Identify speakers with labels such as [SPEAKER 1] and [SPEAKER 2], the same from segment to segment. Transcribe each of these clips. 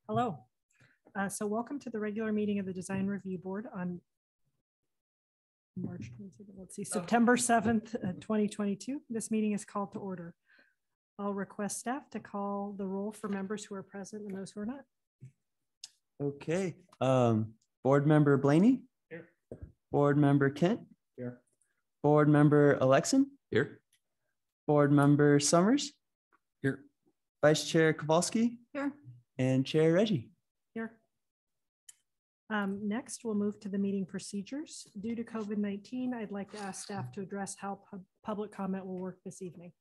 [SPEAKER 1] Hello. So welcome to the regular meeting of the Design Review Board on March 22nd. Let's see, September 7th, 2022. This meeting is called to order. I'll request staff to call the roll for members who are present and those who are not.
[SPEAKER 2] Okay. Board Member Blaney.
[SPEAKER 3] Here.
[SPEAKER 2] Board Member Kent.
[SPEAKER 3] Here.
[SPEAKER 2] Board Member Alexin.
[SPEAKER 3] Here.
[SPEAKER 2] Board Member Summers.
[SPEAKER 3] Here.
[SPEAKER 2] Vice Chair Kowalski.
[SPEAKER 1] Here.
[SPEAKER 2] And Chair Reggie.
[SPEAKER 1] Here. Next, we'll move to the meeting procedures. Due to COVID-19, I'd like to ask staff to address how public comment will work this evening.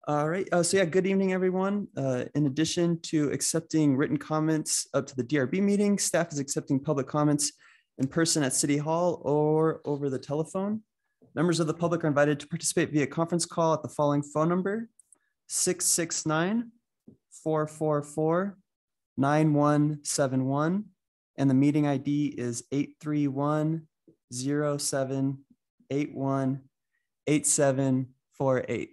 [SPEAKER 2] All right. So yeah, good evening, everyone. In addition to accepting written comments up to the DRB meeting, staff is accepting public comments in person at City Hall or over the telephone. Members of the public are invited to participate via conference call at the following phone number: 669-444-9171. And the meeting ID is 831-07-81-8748.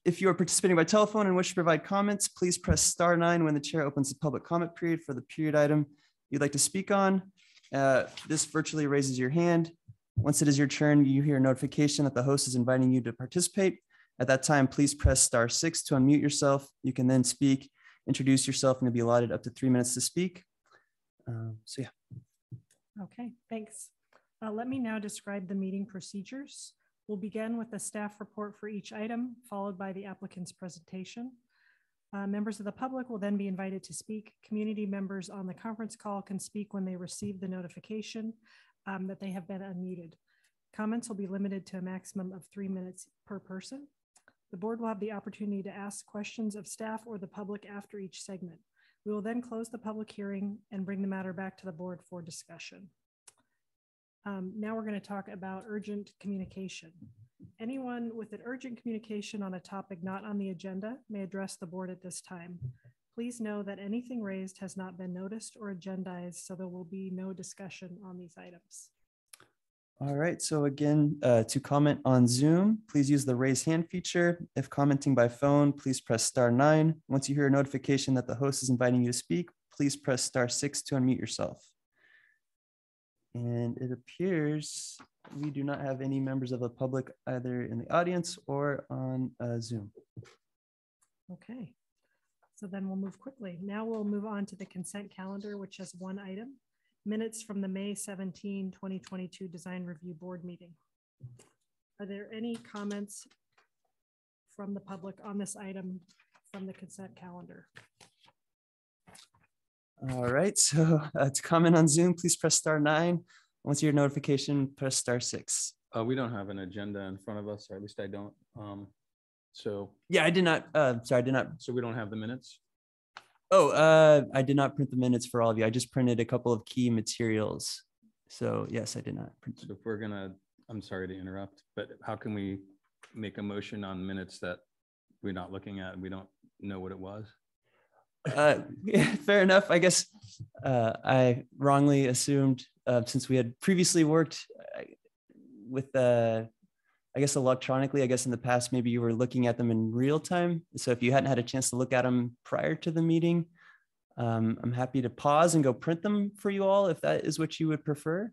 [SPEAKER 2] If you are participating by telephone and wish to provide comments, please press *9 when the chair opens the public comment period for the period item you'd like to speak on. This virtually raises your hand. Once it is your turn, you hear a notification that the host is inviting you to participate. At that time, please press *6 to unmute yourself. You can then speak, introduce yourself, and you'll be allotted up to 3 minutes to speak. So yeah.
[SPEAKER 1] Okay, thanks. Let me now describe the meeting procedures. We'll begin with the staff report for each item, followed by the applicant's presentation. Members of the public will then be invited to speak. Community members on the conference call can speak when they receive the notification that they have been unmuted. Comments will be limited to a maximum of 3 minutes per person. The board will have the opportunity to ask questions of staff or the public after each segment. We will then close the public hearing and bring the matter back to the board for discussion. Now we're going to talk about urgent communication. Anyone with an urgent communication on a topic not on the agenda may address the board at this time. Please know that anything raised has not been noticed or agendized, so there will be no discussion on these items.
[SPEAKER 2] All right, so again, to comment on Zoom, please use the raise hand feature. If commenting by phone, please press *9. Once you hear a notification that the host is inviting you to speak, please press *6 to unmute yourself. And it appears we do not have any members of the public either in the audience or on Zoom.
[SPEAKER 1] Okay, so then we'll move quickly. Now we'll move on to the consent calendar, which has one item: minutes from the May 17, 2022 Design Review Board meeting. Are there any comments from the public on this item from the consent calendar?
[SPEAKER 2] All right, so to comment on Zoom, please press *9. Once you hear notification, press *6.
[SPEAKER 3] We don't have an agenda in front of us, or at least I don't. So
[SPEAKER 2] yeah, I did not. Sorry, I did not.
[SPEAKER 3] So we don't have the minutes.
[SPEAKER 2] Oh, I did not print the minutes for all of you. I just printed a couple of key materials. So yes, I did not print.
[SPEAKER 3] So if we're gonna, I'm sorry to interrupt, but how can we make a motion on minutes that we're not looking at and we don't know what it was?
[SPEAKER 2] Yeah, fair enough. I guess I wrongly assumed, since we had previously worked with, I guess electronically, I guess in the past, maybe you were looking at them in real time. So if you hadn't had a chance to look at them prior to the meeting, I'm happy to pause and go print them for you all if that is what you would prefer.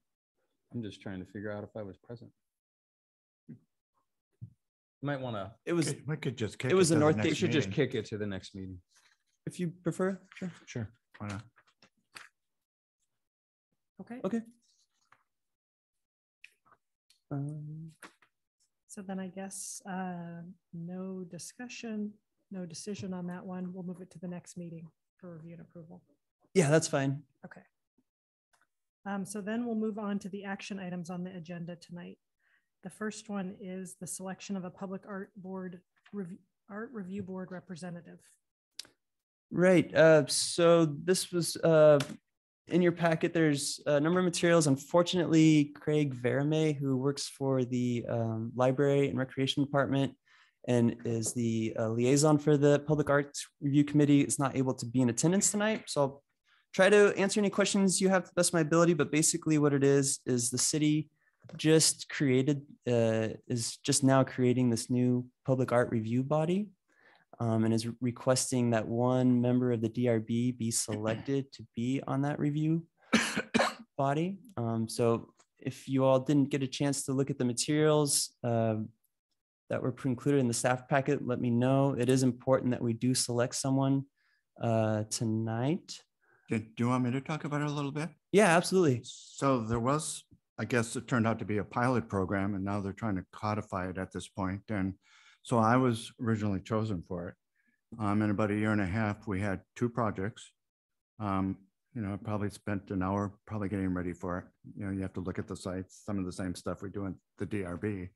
[SPEAKER 3] I'm just trying to figure out if I was present. You might want to.
[SPEAKER 2] It was.
[SPEAKER 4] We could just kick
[SPEAKER 2] it was
[SPEAKER 4] it
[SPEAKER 2] a
[SPEAKER 4] to the
[SPEAKER 2] North.
[SPEAKER 4] next
[SPEAKER 3] You should just
[SPEAKER 4] meeting.
[SPEAKER 3] kick it to the next meeting.
[SPEAKER 2] If you prefer, sure.
[SPEAKER 4] Sure. Why not?
[SPEAKER 1] Okay.
[SPEAKER 2] Okay.
[SPEAKER 1] So then I guess no discussion, no decision on that one. We'll move it to the next meeting for review and approval.
[SPEAKER 2] Yeah, that's fine.
[SPEAKER 1] Okay. So then we'll move on to the action items on the agenda tonight. The first one is the selection of a public art review board representative.
[SPEAKER 2] Right. So this was in your packet. There's a number of materials. Unfortunately, Craig Verame, who works for the Library and Recreation Department and is the liaison for the Public Arts Review Committee, is not able to be in attendance tonight. So I'll try to answer any questions you have to the best of my ability. But basically what it is the city just created, is just now creating this new public art review body. and is requesting that one member of the DRB be selected to be on that review body. So if you all didn't get a chance to look at the materials that were included in the staff packet, let me know. It is important that we do select someone tonight.
[SPEAKER 4] Do you want me to talk about it a little bit?
[SPEAKER 2] Yeah, absolutely.
[SPEAKER 4] So there was, I guess it turned out to be a pilot program, and now they're trying to codify it at this point. And so I was originally chosen for it. In about a year and a half, we had 2 projects. You know, I probably spent an hour probably getting ready for it. You know, you have to look at the sites, some of the same stuff we do in the DRB.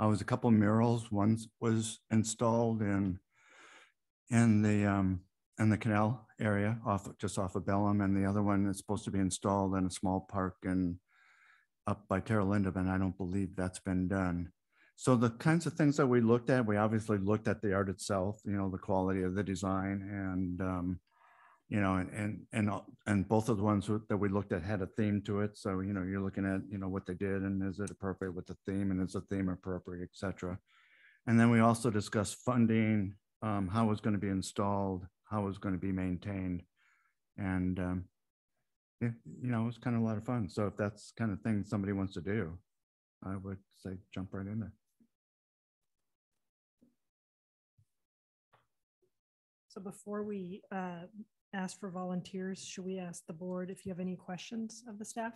[SPEAKER 4] I was a couple of murals. One was installed in the canal area just off of Bellum, and the other one is supposed to be installed in a small park up by Terra Linda, and I don't believe that's been done. So the kinds of things that we looked at, we obviously looked at the art itself, you know, the quality of the design, and you know, and both of the ones that we looked at had a theme to it. So, you know, you're looking at, you know, what they did and is it appropriate with the theme, and is the theme appropriate, et cetera. And then we also discussed funding, how it was going to be installed, how it was going to be maintained. And, you know, it was kind of a lot of fun. So if that's kind of thing somebody wants to do, I would say jump right in there.
[SPEAKER 1] So before we ask for volunteers, should we ask the board if you have any questions of the staff?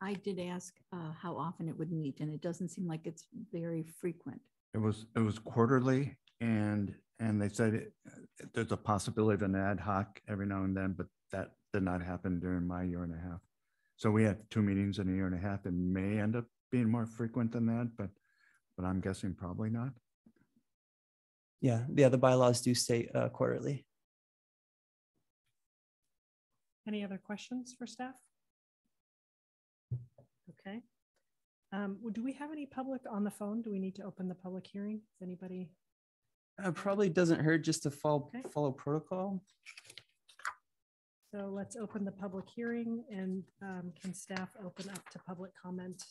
[SPEAKER 5] I did ask how often it would meet, and it doesn't seem like it's very frequent.
[SPEAKER 4] It was quarterly, and they said there's a possibility of an ad hoc every now and then, but that did not happen during my year and a half. So we had 2 meetings in a year and a half. It may end up being more frequent than that, but I'm guessing probably not.
[SPEAKER 2] Yeah, the bylaws do state quarterly.
[SPEAKER 1] Any other questions for staff? Okay. Do we have any public on the phone? Do we need to open the public hearing? Is anybody?
[SPEAKER 2] Probably doesn't hurt just to follow protocol.
[SPEAKER 1] So let's open the public hearing, and can staff open up to public comment?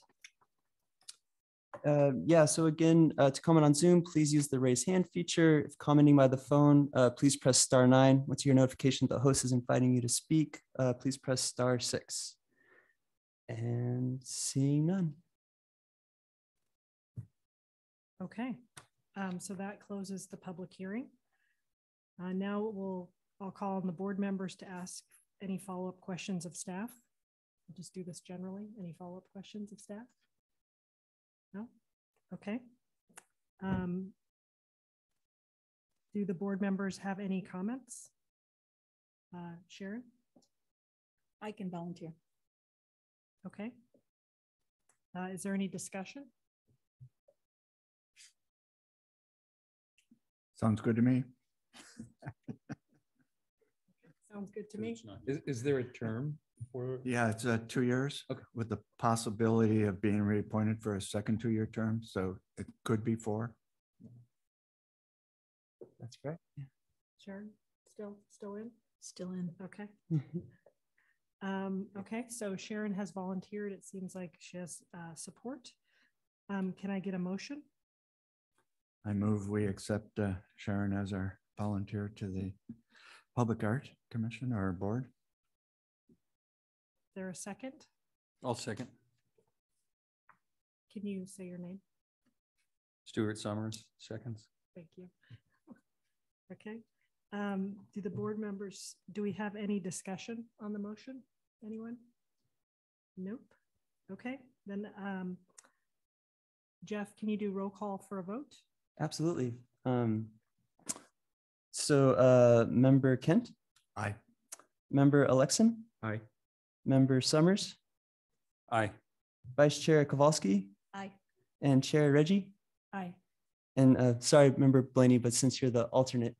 [SPEAKER 2] Yeah, so again, to comment on Zoom, please use the raise hand feature. If commenting by the phone, please press *9. Once your notification that the host is inviting you to speak, please press *6. And seeing none.
[SPEAKER 1] Okay, so that closes the public hearing. Now I'll call on the board members to ask any follow-up questions of staff. I'll just do this generally. Any follow-up questions of staff? No? Okay. Do the board members have any comments? Sharon?
[SPEAKER 5] I can volunteer.
[SPEAKER 1] Okay. Is there any discussion?
[SPEAKER 4] Sounds good to me.
[SPEAKER 1] Sounds good to me.
[SPEAKER 3] Is there a term for?
[SPEAKER 4] Yeah, it's 2 years.
[SPEAKER 3] Okay.
[SPEAKER 4] With the possibility of being reappointed for a second 2-year term. So it could be 4.
[SPEAKER 2] That's correct. Yeah.
[SPEAKER 1] Sharon, still in?
[SPEAKER 5] Still in.
[SPEAKER 1] Okay. Okay, so Sharon has volunteered. It seems like she has support. Can I get a motion?
[SPEAKER 4] I move we accept Sharon as our volunteer to the Public Art Commission or board.
[SPEAKER 1] Is there a second?
[SPEAKER 3] I'll second.
[SPEAKER 1] Can you say your name?
[SPEAKER 3] Stuart Summers, seconds.
[SPEAKER 1] Thank you. Okay. Do the board members, do we have any discussion on the motion? Anyone? Nope. Okay, then Jeff, can you do roll call for a vote?
[SPEAKER 2] Absolutely. Member Kent?
[SPEAKER 4] Aye.
[SPEAKER 2] Member Alexin?
[SPEAKER 3] Aye.
[SPEAKER 2] Member Summers?
[SPEAKER 3] Aye.
[SPEAKER 2] Vice Chair Kowalski?
[SPEAKER 5] Aye.
[SPEAKER 2] And Chair Reggie?
[SPEAKER 1] Aye.
[SPEAKER 2] And sorry, Member Blaney, but since you're the alternate,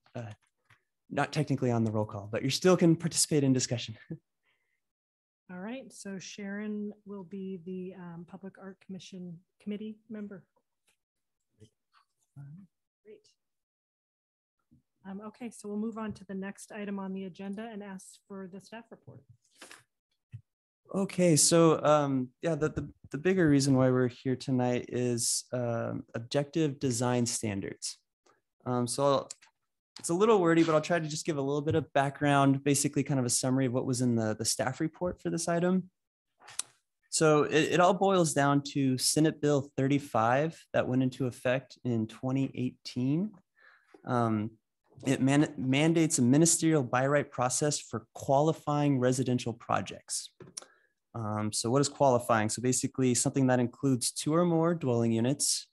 [SPEAKER 2] not technically on the roll call, but you still can participate in discussion.
[SPEAKER 1] All right, so Sharon will be the Public Art Commission committee member. Great. Okay, so we'll move on to the next item on the agenda and ask for the staff report.
[SPEAKER 2] Okay, so yeah, the bigger reason why we're here tonight is objective design standards. It's a little wordy, but I'll try to just give a little bit of background, basically kind of a summary of what was in the staff report for this item. So it all boils down to Senate Bill 35 that went into effect in 2018. It mandates a ministerial by right process for qualifying residential projects. So what is qualifying? So basically something that includes 2 or more dwelling units,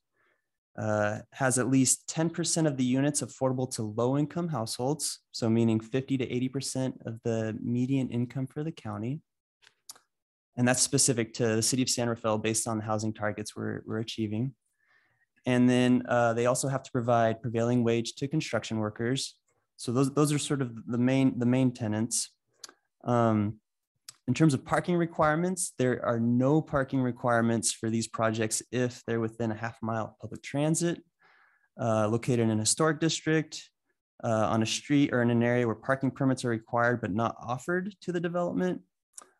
[SPEAKER 2] has at least 10% of the units affordable to low-income households, so meaning 50 to 80% of the median income for the county. And that's specific to the city of San Rafael based on the housing targets we're achieving. And then they also have to provide prevailing wage to construction workers. So those are sort of the main tenants. In terms of parking requirements, there are no parking requirements for these projects if they're within a half-mile of public transit, located in a historic district, on a street or in an area where parking permits are required but not offered to the development,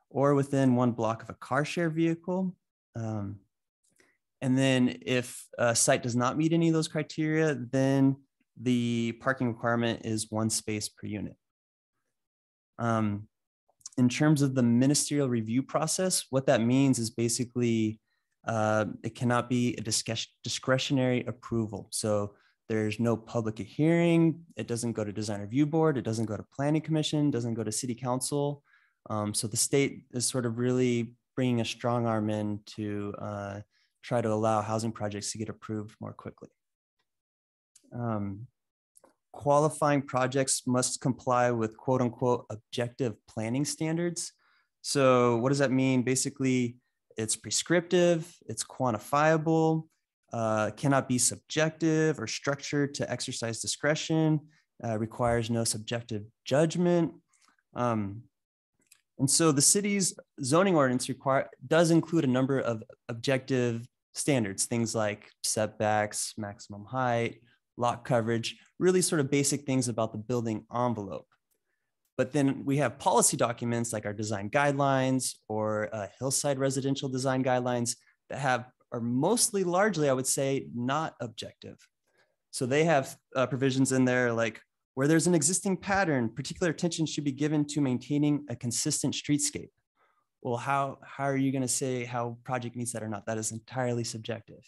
[SPEAKER 2] or within 1 block of a car share vehicle. And then if a site does not meet any of those criteria, then the parking requirement is 1 space per unit. In terms of the ministerial review process, what that means is basically it cannot be a discretionary approval. So there's no public hearing. It doesn't go to design review board. It doesn't go to planning commission, doesn't go to city council. So the state is sort of really bringing a strong arm in to try to allow housing projects to get approved more quickly. Qualifying projects must comply with quote unquote objective planning standards. So what does that mean? Basically, it's prescriptive, it's quantifiable, cannot be subjective or structured to exercise discretion, requires no subjective judgment. And so the city's zoning ordinance does include a number of objective standards, things like setbacks, maximum height, lot coverage, really sort of basic things about the building envelope. But then we have policy documents like our design guidelines or hillside residential design guidelines that are mostly largely, I would say, not objective. So they have provisions in there like where there's an existing pattern, particular attention should be given to maintaining a consistent streetscape. Well, how are you going to say how project meets that or not? That is entirely subjective.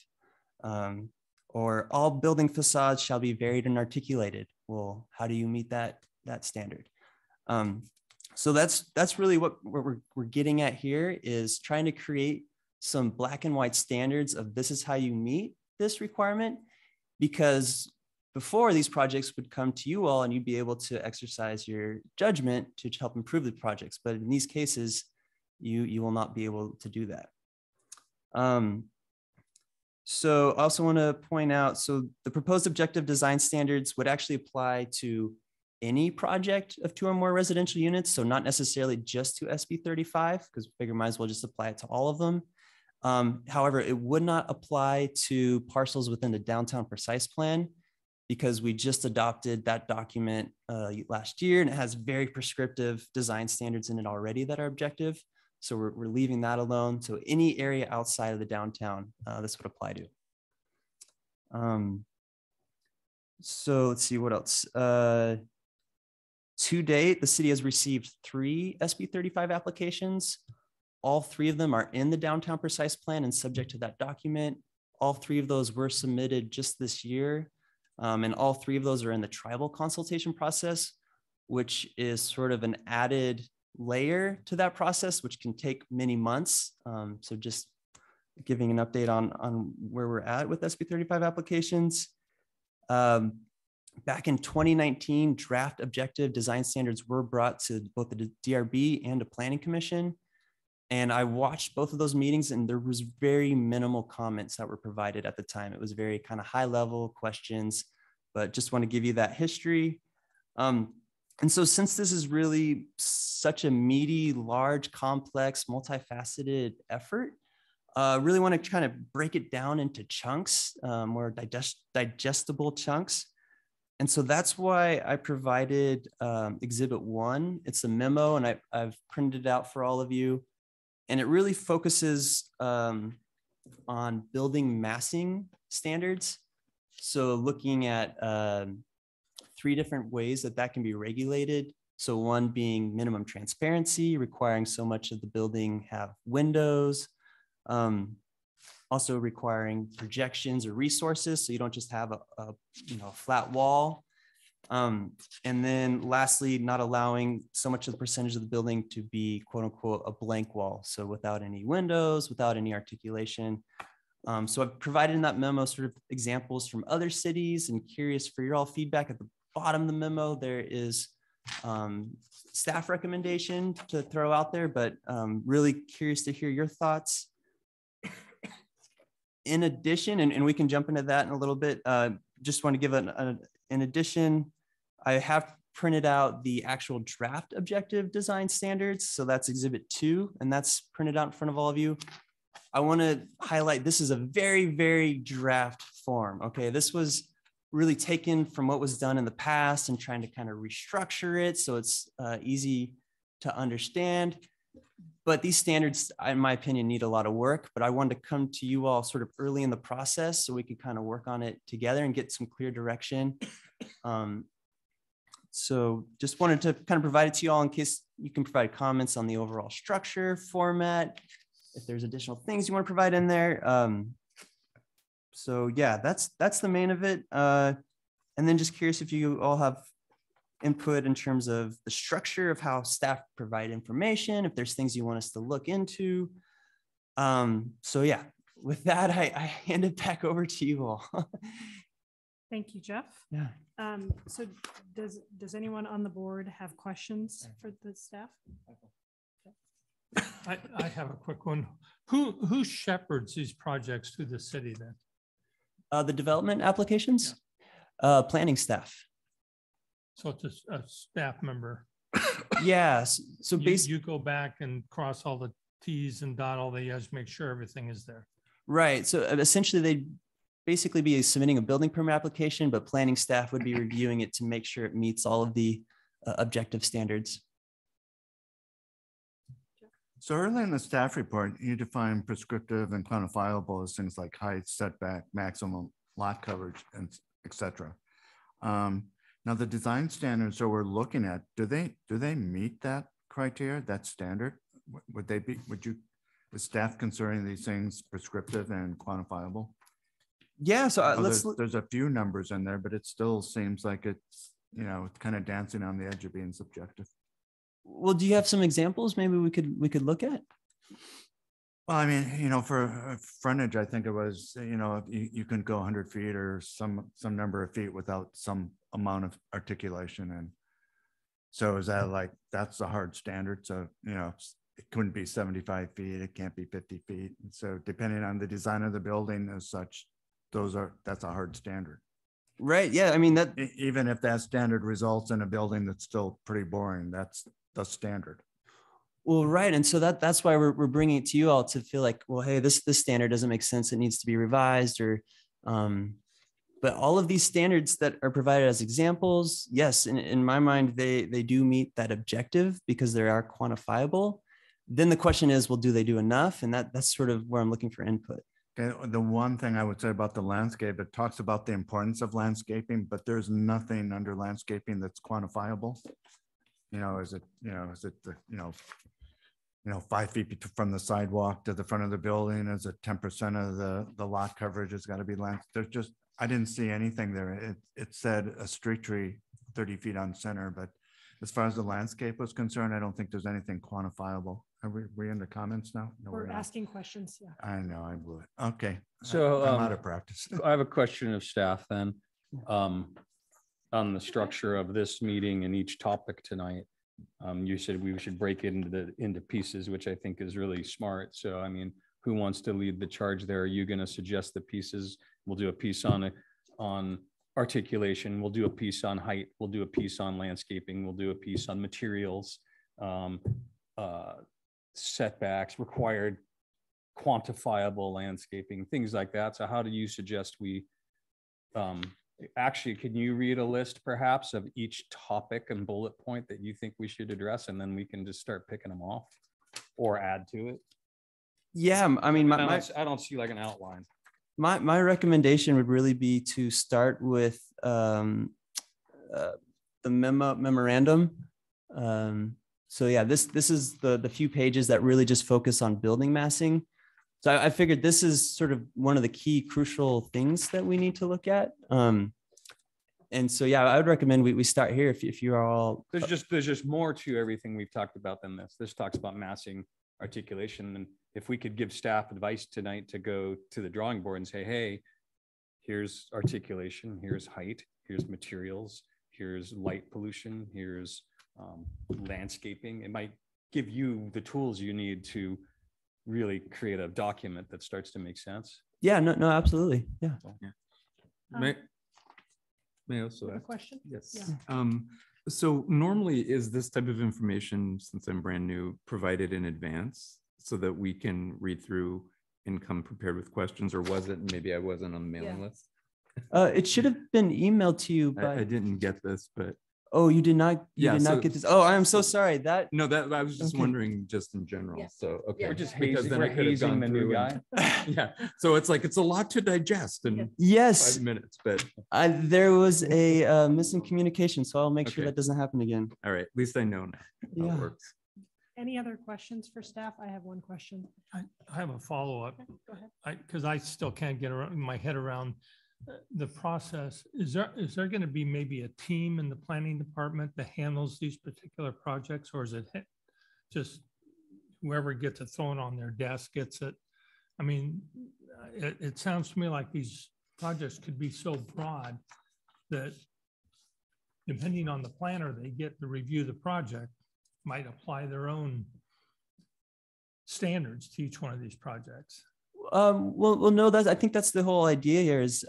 [SPEAKER 2] Or all building facades shall be varied and articulated. Well, how do you meet that standard? So that's really what we're getting at here, is trying to create some black and white standards of this is how you meet this requirement, because before these projects would come to you all and you'd be able to exercise your judgment to help improve the projects. But in these cases, you will not be able to do that. So I also want to point out, so the proposed objective design standards would actually apply to any project of 2 or more residential units. So not necessarily just to SB 35, because we figure might as well just apply it to all of them. However, it would not apply to parcels within the downtown precise plan, because we just adopted that document last year, and it has very prescriptive design standards in it already that are objective. So we're leaving that alone. So any area outside of the downtown, this would apply to. So let's see what else. To date, the city has received 3 SB 35 applications. All 3 of them are in the downtown precise plan and subject to that document. All 3 of those were submitted just this year. And all 3 of those are in the tribal consultation process, which is sort of an added layer to that process, which can take many months. So just giving an update on where we're at with SB 35 applications. Back in 2019, draft objective design standards were brought to both the DRB and the Planning Commission. And I watched both of those meetings, and there was very minimal comments that were provided at the time. It was very kind of high level questions, but just want to give you that history. And so since this is really such a meaty, large, complex, multifaceted effort, really want to kind of break it down into chunks, more digestible chunks. And so that's why I provided Exhibit 1. It's a memo, and I've printed it out for all of you. And it really focuses on building massing standards So looking at 3 different ways that that can be regulated. So one being minimum transparency, requiring so much of the building have windows. Also requiring projections or resources, so you don't just have a flat wall. And then lastly, not allowing so much of the percentage of the building to be quote unquote a blank wall. So without any windows, without any articulation. So I've provided in that memo sort of examples from other cities, and curious for your all feedback. At the bottom of the memo, there is staff recommendation to throw out there, but really curious to hear your thoughts. In addition, and we can jump into that in a little bit, just want to give in addition, I have printed out the actual draft objective design standards. So that's exhibit 2, and that's printed out in front of all of you. I want to highlight, this is a very, very draft form. Okay, this was really taken from what was done in the past and trying to kind of restructure it so it's easy to understand. But these standards, in my opinion, need a lot of work, but I wanted to come to you all sort of early in the process so we could kind of work on it together and get some clear direction. So just wanted to kind of provide it to you all in case you can provide comments on the overall structure, format, if there's additional things you want to provide in there. So yeah, that's the main of it. And then just curious if you all have input in terms of the structure of how staff provide information, if there's things you want us to look into. So yeah, with that, I hand it back over to you all.
[SPEAKER 1] Thank you, Jeff.
[SPEAKER 2] Yeah.
[SPEAKER 1] So does anyone on the board have questions for the staff?
[SPEAKER 6] I have a quick one. Who shepherds these projects to the city then?
[SPEAKER 2] The development applications, planning staff.
[SPEAKER 6] So it's a staff member.
[SPEAKER 2] Yes. So basically,
[SPEAKER 6] you go back and cross all the T's and dot all the I's, make sure everything is there.
[SPEAKER 2] Right. So essentially, they'd basically be submitting a building permit application, but planning staff would be reviewing it to make sure it meets all of the objective standards.
[SPEAKER 4] So early in the staff report, you define prescriptive and quantifiable as things like height, setback, maximum lot coverage, and et cetera. Now the design standards that we're looking at, do they meet that criteria, that standard? Is staff considering these things prescriptive and quantifiable?
[SPEAKER 2] Yeah, so
[SPEAKER 4] there's a few numbers in there, but it still seems like it's, it's kind of dancing on the edge of being subjective.
[SPEAKER 2] Well, do you have some examples maybe we could look at?
[SPEAKER 4] Well, I mean, for frontage, I think it was, you can go 100 feet or some number of feet without some amount of articulation. And so is that like, that's a hard standard. So, it couldn't be 75 feet. It can't be 50 feet. And so depending on the design of the building as such, that's a hard standard.
[SPEAKER 2] Right. Yeah. I mean, that
[SPEAKER 4] even if that standard results in a building that's still pretty boring, that's the standard.
[SPEAKER 2] Well, right. And so that's why we're bringing it to you all to feel like, well, hey, this standard doesn't make sense. It needs to be revised but all of these standards that are provided as examples, yes, in my mind, they do meet that objective because they are quantifiable. Then the question is, well, do they do enough? And that's sort of where I'm looking for input.
[SPEAKER 4] Okay. The one thing I would say about the landscape, it talks about the importance of landscaping, but there's nothing under landscaping that's quantifiable. Is it 5 feet from the sidewalk to the front of the building? Is it 10% of the lot coverage has got to be land? I didn't see anything there. It said a street tree 30 feet on center, but as far as the landscape was concerned, I don't think there's anything quantifiable. Are we in the comments now? No,
[SPEAKER 1] we're asking questions. Yeah.
[SPEAKER 4] I know, I blew it. Okay.
[SPEAKER 3] So
[SPEAKER 4] I'm out of practice.
[SPEAKER 3] I have a question of staff then. On the structure of this meeting and each topic tonight. You said we should break it into pieces, which I think is really smart. So, I mean, who wants to lead the charge there? Are you going to suggest the pieces? We'll do a piece on articulation. We'll do a piece on height. We'll do a piece on landscaping. We'll do a piece on materials, setbacks, required quantifiable landscaping, things like that. So how do you suggest we, actually, can you read a list perhaps of each topic and bullet point that you think we should address? And then we can just start picking them off or add to it.
[SPEAKER 2] Yeah, I mean,
[SPEAKER 3] I don't see like an outline.
[SPEAKER 2] My recommendation would really be to start with the memorandum. So yeah, this is the few pages that really just focus on building massing. So I figured this is sort of one of the key crucial things that we need to look at. And so yeah, I would recommend we start here if you are all.
[SPEAKER 3] There's just more to everything we've talked about than this. This talks about massing, articulation, and if we could give staff advice tonight to go to the drawing board and say, hey, here's articulation, here's height, here's materials, here's light pollution, here's landscaping. It might give you the tools you need to really create a document that starts to make sense.
[SPEAKER 2] Yeah, no, absolutely. Yeah.
[SPEAKER 7] May I also
[SPEAKER 1] You have a
[SPEAKER 7] ask?
[SPEAKER 1] question?
[SPEAKER 7] Yes.
[SPEAKER 1] Yeah.
[SPEAKER 7] So normally is this type of information, since I'm brand new, provided in advance so that we can read through and come prepared with questions, or was it, maybe I wasn't on the mailing list?
[SPEAKER 2] It should have been emailed to you,
[SPEAKER 7] I
[SPEAKER 2] but
[SPEAKER 7] didn't get this, but
[SPEAKER 2] oh, you did not. You
[SPEAKER 7] Yeah,
[SPEAKER 2] did not
[SPEAKER 7] so-
[SPEAKER 2] get this. Oh, I am so sorry. That
[SPEAKER 7] no, that I was just
[SPEAKER 2] Okay.
[SPEAKER 7] wondering just in general.
[SPEAKER 5] Yeah.
[SPEAKER 7] So, okay.
[SPEAKER 3] We're just
[SPEAKER 7] Because
[SPEAKER 3] hazing,
[SPEAKER 7] then
[SPEAKER 3] we're
[SPEAKER 7] I could have
[SPEAKER 3] hazing
[SPEAKER 7] gone
[SPEAKER 3] the new
[SPEAKER 7] through
[SPEAKER 3] guy.
[SPEAKER 7] and- Yeah. So it's like, it's a lot to digest in
[SPEAKER 2] yes,
[SPEAKER 7] 5 minutes, but
[SPEAKER 2] there was a missing communication, so I'll make sure
[SPEAKER 7] Okay.
[SPEAKER 2] that doesn't happen again.
[SPEAKER 7] all right, at least I know now how
[SPEAKER 2] Yeah.
[SPEAKER 7] it works.
[SPEAKER 1] Any other questions for staff? I have one question.
[SPEAKER 6] I have a follow-up.
[SPEAKER 1] Okay, go ahead.
[SPEAKER 6] Because I still can't get my head around the process. Is there going to be maybe a team in the planning department that handles these particular projects, or is it just whoever gets it thrown on their desk gets it? I mean, it sounds to me like these projects could be so broad that depending on the planner they get to review the project, might apply their own standards to each one of these projects.
[SPEAKER 2] Well, no, I think that's the whole idea here is,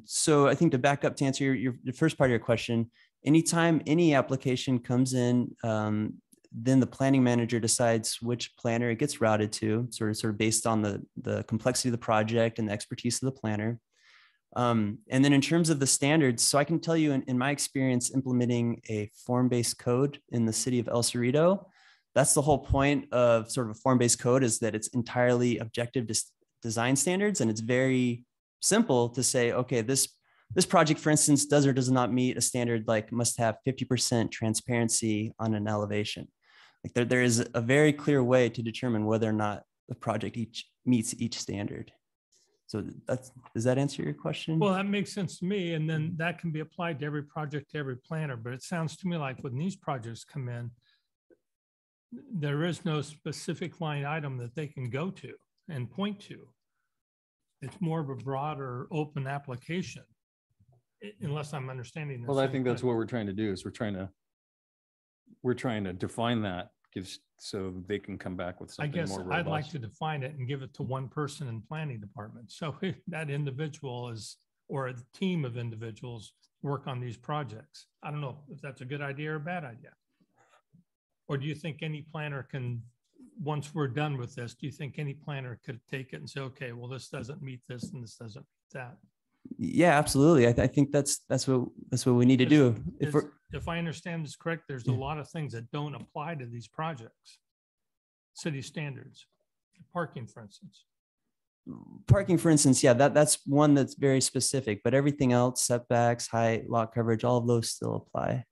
[SPEAKER 2] so I think to back up to answer your first part of your question, anytime any application comes in, then the planning manager decides which planner it gets routed to, sort of based on the complexity of the project and the expertise of the planner. And then in terms of the standards, so I can tell you in my experience implementing a form-based code in the city of El Cerrito, that's the whole point of sort of a form-based code, is that it's entirely objective design standards. And it's very simple to say, okay, this project, for instance, does or does not meet a standard like must have 50% transparency on an elevation. Like there is a very clear way to determine whether or not the project meets each standard. So does that answer your question?
[SPEAKER 6] Well, that makes sense to me. And then that can be applied to every project, to every planner. But it sounds to me like when these projects come in, there is no specific line item that they can go to and point to. It's more of a broader open application, unless I'm understanding this.
[SPEAKER 3] Well, I think that's what we're trying to do is we're trying to define that, so they can come back with
[SPEAKER 6] I
[SPEAKER 3] something
[SPEAKER 6] guess
[SPEAKER 3] more
[SPEAKER 6] I'd like
[SPEAKER 3] robust.
[SPEAKER 6] to define it and give it to one person in planning department. So that individual is, or a team of individuals work on these projects. I don't know if that's a good idea or a bad idea. Or do you think any planner can, once we're done with this, do you think any planner could take it and say, okay, well, this doesn't meet this and this doesn't meet that?
[SPEAKER 2] Yeah, absolutely. I think that's what we need to do.
[SPEAKER 6] If I understand this correct, there's a lot of things that don't apply to these projects. City standards, parking, for instance.
[SPEAKER 2] Parking, for instance, yeah, that's one that's very specific, but everything else, setbacks, height, lot coverage, all of those still apply.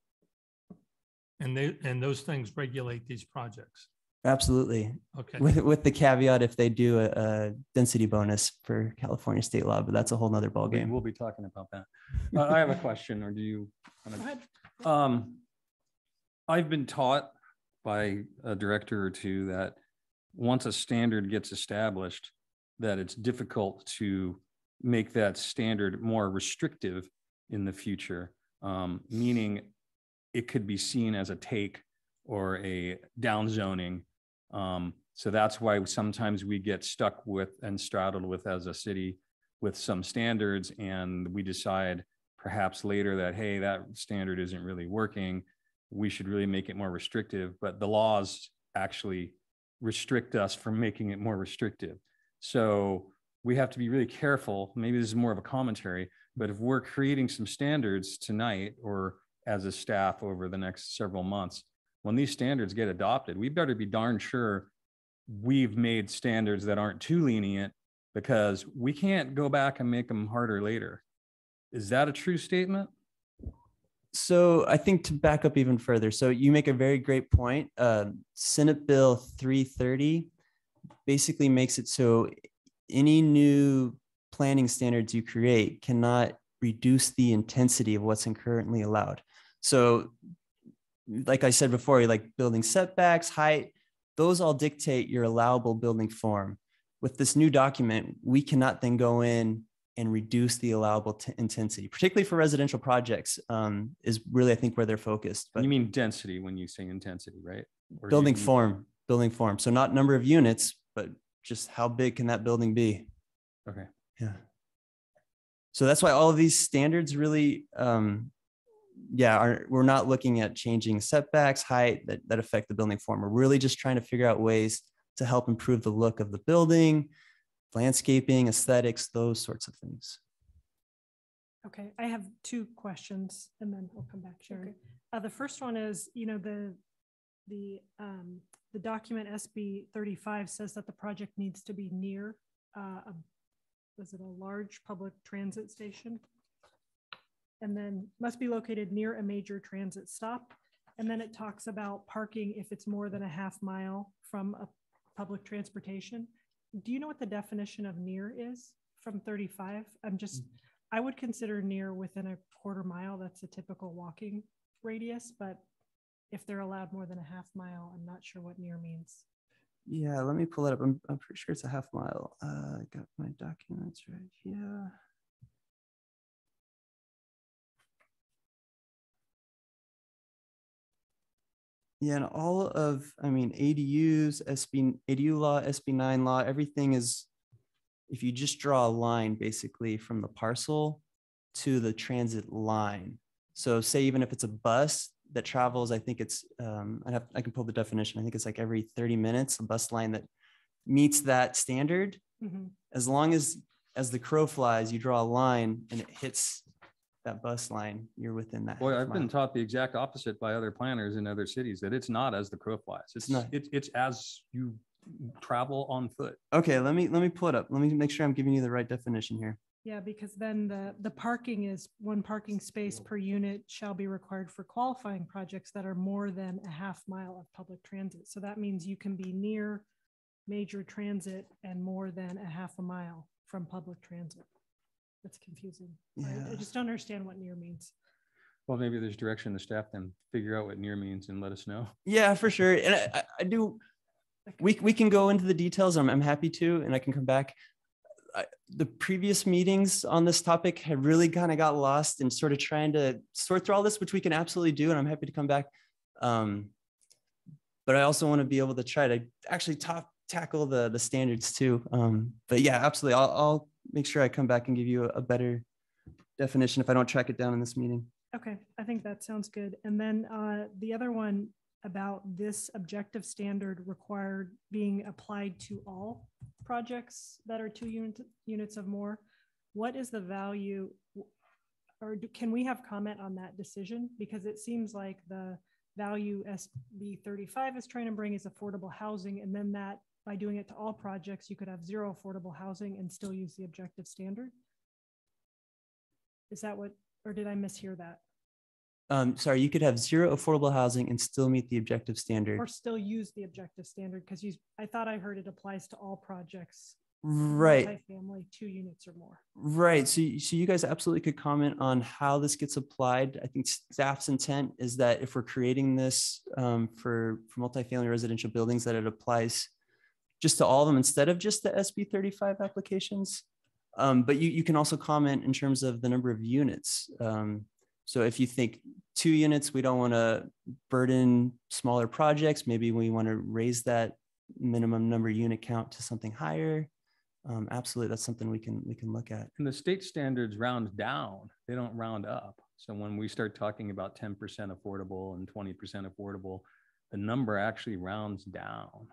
[SPEAKER 6] And those things regulate these projects.
[SPEAKER 2] Absolutely.
[SPEAKER 6] Okay.
[SPEAKER 2] With the caveat if they do a density bonus for California state law, but that's a whole nother ballgame.
[SPEAKER 3] We'll be talking about that. I have a question, or do you?
[SPEAKER 1] Go ahead.
[SPEAKER 3] I've been taught by a director or two that once a standard gets established, that it's difficult to make that standard more restrictive in the future, meaning it could be seen as a take or a downzoning. So that's why sometimes we get stuck with and straddled with as a city with some standards, and we decide perhaps later that, hey, that standard isn't really working. We should really make it more restrictive, but the laws actually restrict us from making it more restrictive. So we have to be really careful. Maybe this is more of a commentary, but if we're creating some standards tonight or as a staff over the next several months, when these standards get adopted, we better be darn sure we've made standards that aren't too lenient because we can't go back and make them harder later. Is that a true statement?
[SPEAKER 2] So I think to back up even further, so you make a very great point. Senate Bill 330 basically makes it so any new planning standards you create cannot reduce the intensity of what's currently allowed. So like I said before, like building setbacks, height, those all dictate your allowable building form. With this new document, we cannot then go in and reduce the allowable intensity, particularly for residential projects, is really, I think, where they're focused. But
[SPEAKER 3] You mean density when you say intensity, right? Or do
[SPEAKER 2] building
[SPEAKER 3] you-
[SPEAKER 2] form. So not number of units, but just how big can that building be?
[SPEAKER 3] Okay.
[SPEAKER 2] Yeah. So that's why all of these standards really, we're not looking at changing setbacks, height that affect the building form. We're really just trying to figure out ways to help improve the look of the building, landscaping, aesthetics, those sorts of things.
[SPEAKER 1] Okay, I have two questions and then we'll come back, Sherry. The first one is, the document SB 35 says that the project needs to be near, was it a large public transit station? And then must be located near a major transit stop. And then it talks about parking if it's more than a half mile from a public transportation. Do you know what the definition of near is from 35? I would consider near within a quarter mile. That's a typical walking radius, but if they're allowed more than a half mile, I'm not sure what near means.
[SPEAKER 2] Yeah, let me pull it up. I'm pretty sure it's a half mile. I got my documents right here. Yeah, and all of, ADUs, ADU law, SB 9 law, everything is, if you just draw a line basically from the parcel to the transit line. So say even if it's a bus that travels, I think it's, I can pull the definition. I think it's like every 30 minutes, a bus line that meets that standard.
[SPEAKER 1] Mm-hmm.
[SPEAKER 2] As long as the crow flies, you draw a line and it hits that bus line, you're within that.
[SPEAKER 3] Boy,
[SPEAKER 2] half
[SPEAKER 3] I've been
[SPEAKER 2] mile.
[SPEAKER 3] taught the exact opposite by other planners in other cities, that it's not as the crow flies. It's
[SPEAKER 2] not.
[SPEAKER 3] It's as you travel on foot.
[SPEAKER 2] Okay, let me pull it up. Let me make sure I'm giving you the right definition here.
[SPEAKER 1] Yeah, because then the parking is one parking space per unit shall be required for qualifying projects that are more than a half mile of public transit. So that means you can be near major transit and more than a half a mile from public transit. That's confusing. Right?
[SPEAKER 2] Yeah.
[SPEAKER 1] I just don't understand what near means.
[SPEAKER 3] Well, maybe there's direction to staff then figure out what near means and let us know.
[SPEAKER 2] Yeah, for sure. And I do, we can go into the details. I'm happy to, and I can come back. The previous meetings on this topic have really kind of got lost in sort of trying to sort through all this, which we can absolutely do. And I'm happy to come back. But I also want to be able to try to actually tackle the standards too. But yeah, absolutely. I'll make sure I come back and give you a better definition if I don't track it down in this meeting.
[SPEAKER 1] Okay, I think that sounds good. And then the other one about this objective standard required being applied to all projects that are 2 units of more. What is the value, or can we have comment on that decision? Because it seems like the value SB 35 is trying to bring is affordable housing, and then that by doing it to all projects, you could have 0 affordable housing and still use the objective standard. Is that what, or did I mishear that?
[SPEAKER 2] Sorry, you could have 0 affordable housing and still meet the objective standard.
[SPEAKER 1] Or still use the objective standard, because I thought I heard it applies to all projects.
[SPEAKER 2] Right.
[SPEAKER 1] Multifamily, 2 units or more.
[SPEAKER 2] Right. So you guys absolutely could comment on how this gets applied. I think staff's intent is that if we're creating this for multifamily residential buildings, that it applies just to all of them instead of just the SB 35 applications. But you can also comment in terms of the number of units. So if you think 2 units, we don't want to burden smaller projects. Maybe we want to raise that minimum number unit count to something higher. Absolutely, that's something we can look at.
[SPEAKER 3] And the state standards round down, they don't round up. So when we start talking about 10% affordable and 20% affordable, the number actually rounds down.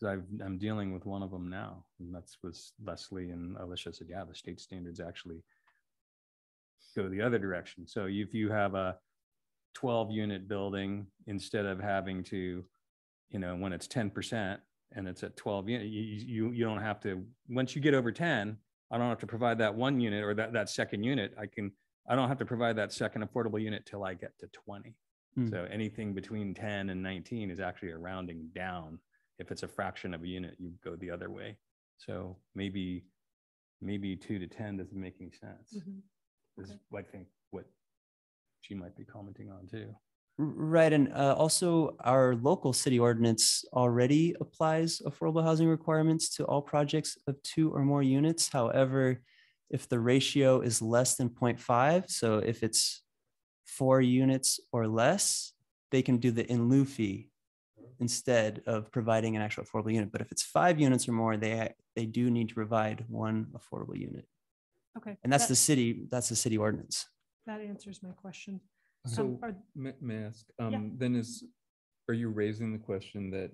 [SPEAKER 3] Because I'm dealing with one of them now, and that's with Leslie, and Alicia said, yeah, the state standards actually go the other direction. So if you have a 12 unit building, instead of having to, when it's 10% and it's at 12 unit, you don't have to, once you get over 10, I don't have to provide that one unit or that second unit. I don't have to provide that second affordable unit till I get to 20. So anything between 10 and 19 is actually a rounding down. If it's a fraction of a unit, you go the other way. So maybe 2 to 10 doesn't make any sense. Is I think what she might be commenting on too.
[SPEAKER 2] Right, and also our local city ordinance already applies affordable housing requirements to all projects of 2 or more units. However, if the ratio is less than 0.5, so if it's 4 units or less, they can do the in lieu fee instead of providing an actual affordable unit. But if it's 5 units or more, they do need to provide 1 affordable unit.
[SPEAKER 1] Okay.
[SPEAKER 2] And that's the city ordinance.
[SPEAKER 1] That answers my question.
[SPEAKER 7] So may I ask, then are you raising the question that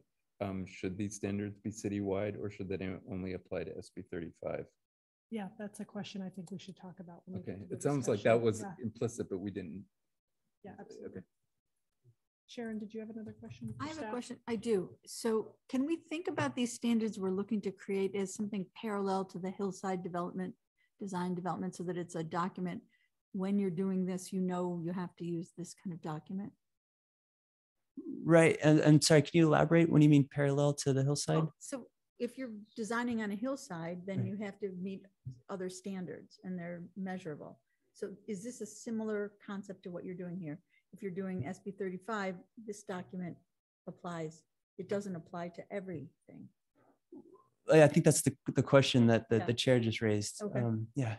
[SPEAKER 7] should these standards be citywide or should they only apply to SB 35?
[SPEAKER 1] Yeah, that's a question I think we should talk about. When we get
[SPEAKER 7] Okay,
[SPEAKER 1] to the
[SPEAKER 7] it sounds like that
[SPEAKER 1] discussion.
[SPEAKER 7] was implicit, but we didn't.
[SPEAKER 1] Yeah, absolutely.
[SPEAKER 7] Okay.
[SPEAKER 1] Sharon, did you have another question?
[SPEAKER 5] I
[SPEAKER 1] for
[SPEAKER 5] have a
[SPEAKER 1] staff?
[SPEAKER 5] question. I do. So can we think about these standards we're looking to create as something parallel to the hillside design development, so that it's a document? When you're doing this, you know you have to use this kind of document.
[SPEAKER 2] Right, and sorry, can you elaborate? When you mean parallel to the hillside?
[SPEAKER 5] So if you're designing on a hillside, then
[SPEAKER 2] Right.
[SPEAKER 5] you have to meet other standards and they're measurable. So is this a similar concept to what you're doing here? If you're doing SB 35, this document applies. It doesn't apply to everything.
[SPEAKER 2] I think that's the question that
[SPEAKER 5] Yeah.
[SPEAKER 2] the chair just raised.
[SPEAKER 5] Okay.
[SPEAKER 2] Yeah.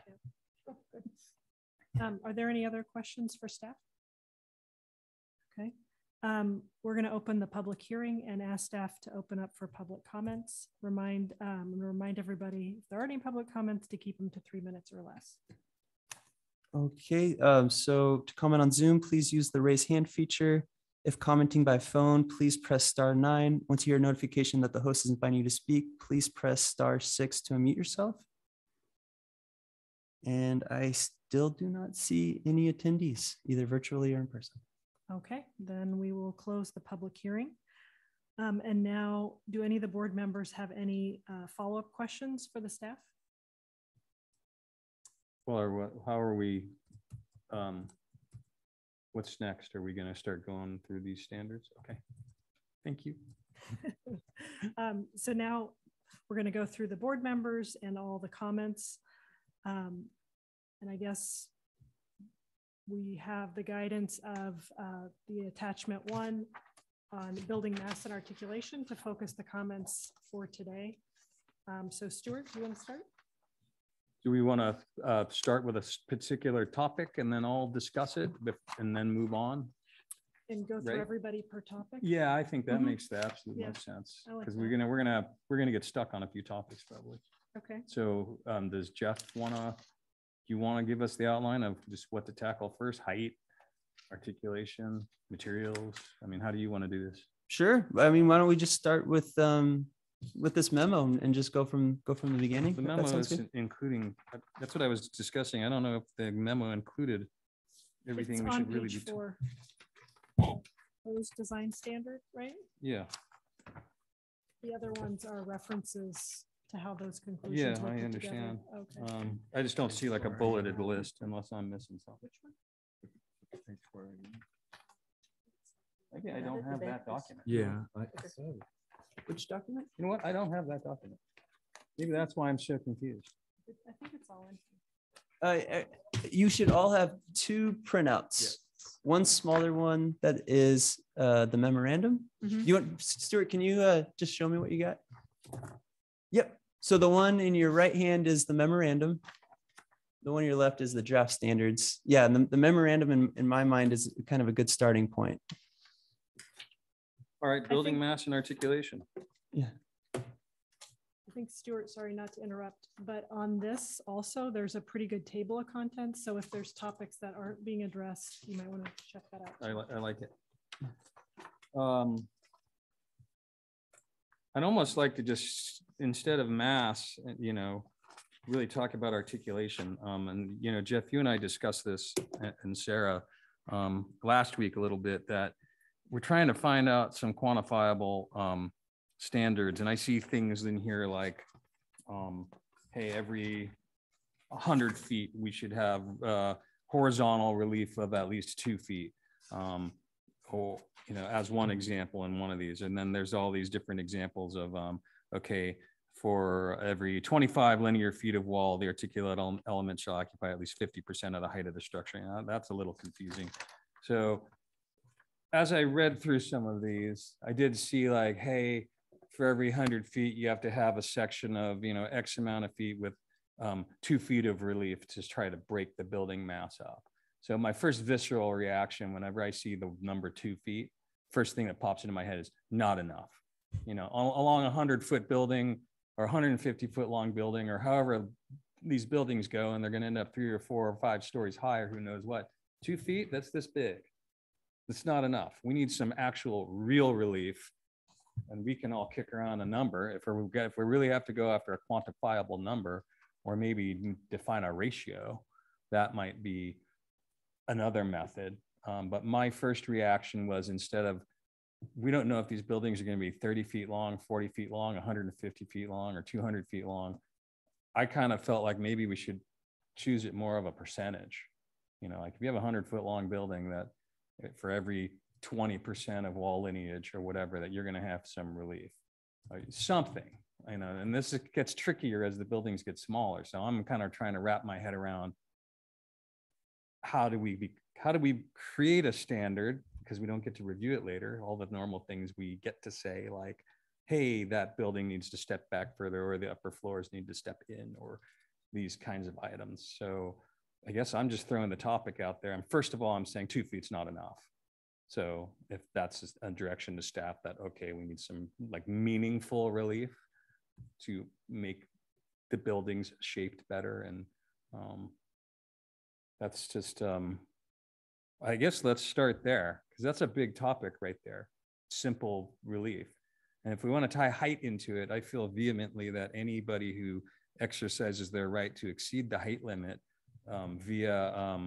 [SPEAKER 1] Oh, good. Are there any other questions for staff? Okay. We're going to open the public hearing and ask staff to open up for public comments. Remind everybody, if there are any public comments, to keep them to 3 minutes or less.
[SPEAKER 2] Okay, so to comment on Zoom, please use the raise hand feature. If commenting by phone, please press *9. Once you hear a notification that the host is inviting you to speak, please press *6 to unmute yourself. And I still do not see any attendees, either virtually or in person.
[SPEAKER 1] Okay, then we will close the public hearing. And now, do any of the board members have any follow-up questions for the staff?
[SPEAKER 3] Well, how are we, what's next? Are we going to start going through these standards? Okay, thank you.
[SPEAKER 1] So now we're going to go through the board members and all the comments. And I guess we have the guidance of the attachment 1 on building mass and articulation to focus the comments for today. So Stuart, do you want to start?
[SPEAKER 3] Do we want to start with a particular topic and then all discuss it and then move on?
[SPEAKER 1] And go through
[SPEAKER 3] Right.
[SPEAKER 1] everybody per topic?
[SPEAKER 3] Yeah, I think that
[SPEAKER 1] Mhm.
[SPEAKER 3] makes the absolute
[SPEAKER 1] Yeah,
[SPEAKER 3] most sense,
[SPEAKER 1] I like
[SPEAKER 3] because
[SPEAKER 1] that.
[SPEAKER 3] we're gonna get stuck on a few topics probably.
[SPEAKER 1] Okay.
[SPEAKER 3] So does Jeff do you want to give us the outline of just what to tackle first? Height, articulation, materials? I mean, how do you want to do this?
[SPEAKER 2] Sure. I mean, why don't we just start with this memo and just go from the beginning?
[SPEAKER 3] The
[SPEAKER 2] if that
[SPEAKER 3] memo
[SPEAKER 2] sounds
[SPEAKER 3] is
[SPEAKER 2] good.
[SPEAKER 3] including, that's what I was discussing. I don't know if the memo included everything
[SPEAKER 1] It's
[SPEAKER 3] we
[SPEAKER 1] on
[SPEAKER 3] should really
[SPEAKER 1] page
[SPEAKER 3] be.
[SPEAKER 1] 4. Those design standard, right?
[SPEAKER 3] Yeah,
[SPEAKER 1] The other ones are references to how those
[SPEAKER 3] yeah,
[SPEAKER 1] conclusions were
[SPEAKER 3] I
[SPEAKER 1] put
[SPEAKER 3] understand.
[SPEAKER 1] together. Okay.
[SPEAKER 3] I just don't see like a bulleted list unless I'm missing something. Maybe I don't have that document.
[SPEAKER 7] Yeah.
[SPEAKER 2] Which document?
[SPEAKER 3] You know what? I don't have that document. Maybe that's why I'm so confused.
[SPEAKER 1] I think it's all in.
[SPEAKER 2] You should all have 2 printouts. One smaller one that is the memorandum.
[SPEAKER 5] Mhm.
[SPEAKER 2] You want, Stuart, can you just show me what you got? Yep. So the one in your right hand is the memorandum. The one on your left is the draft standards. Yeah, and the memorandum in my mind is kind of a good starting point.
[SPEAKER 3] All right, building
[SPEAKER 1] think-
[SPEAKER 3] mass and articulation.
[SPEAKER 2] Yeah.
[SPEAKER 1] I think Stuart, sorry not to interrupt, but on this also, there's a pretty good table of contents. So if there's topics that aren't being addressed, you might want to check that out.
[SPEAKER 3] I like it. I'd almost like to just, instead of mass, really talk about articulation. And, Jeff, you and I discussed this, and Sarah, last week a little bit, that we're trying to find out some quantifiable standards, and I see things in here like, hey, every 100 feet, we should have horizontal relief of at least 2 feet. Or, you know, as one example in one of these. And then there's all these different examples of, okay, for every 25 linear feet of wall, the articulate element shall occupy at least 50% of the height of the structure. You know, that's a little confusing. So as I read through some of these, I did see like, hey, for every 100 feet, you have to have a section of, you know, X amount of feet with 2 feet of relief to try to break the building mass up. So my first visceral reaction whenever I see the number 2 feet, first thing that pops into my head is not enough. You know, along a 100-foot building or 150-foot long building, or however these buildings go, and they're going to end up 3 or 4 or 5 stories high, or who knows what. 2 feet, that's this big. It's not enough. We need some actual real relief, and we can all kick around a number if we really have to go after a quantifiable number, or maybe define a ratio. That might be another method. But my first reaction was, instead of, we don't know if these buildings are going to be 30 feet long, 40 feet long, 150 feet long, or 200 feet long. I kind of felt like maybe we should choose it more of a percentage. You know, like if you have a 100-foot long building, that for every 20% of wall lineage or whatever, that you're going to have some relief, something, you know. And this gets trickier as the buildings get smaller. So I'm kind of trying to wrap my head around, how do we create a standard, because we don't get to review it later, all the normal things we get to say, like, hey, that building needs to step back further, or the upper floors need to step in, or these kinds of items. So I guess I'm just throwing the topic out there. And first of all, I'm saying 2 feet's not enough. So if that's a direction to staff, that, okay, we need some like meaningful relief to make the buildings shaped better. And that's just, I guess let's start there, because that's a big topic right there. Simple relief. And if we want to tie height into it, I feel vehemently that anybody who exercises their right to exceed the height limit via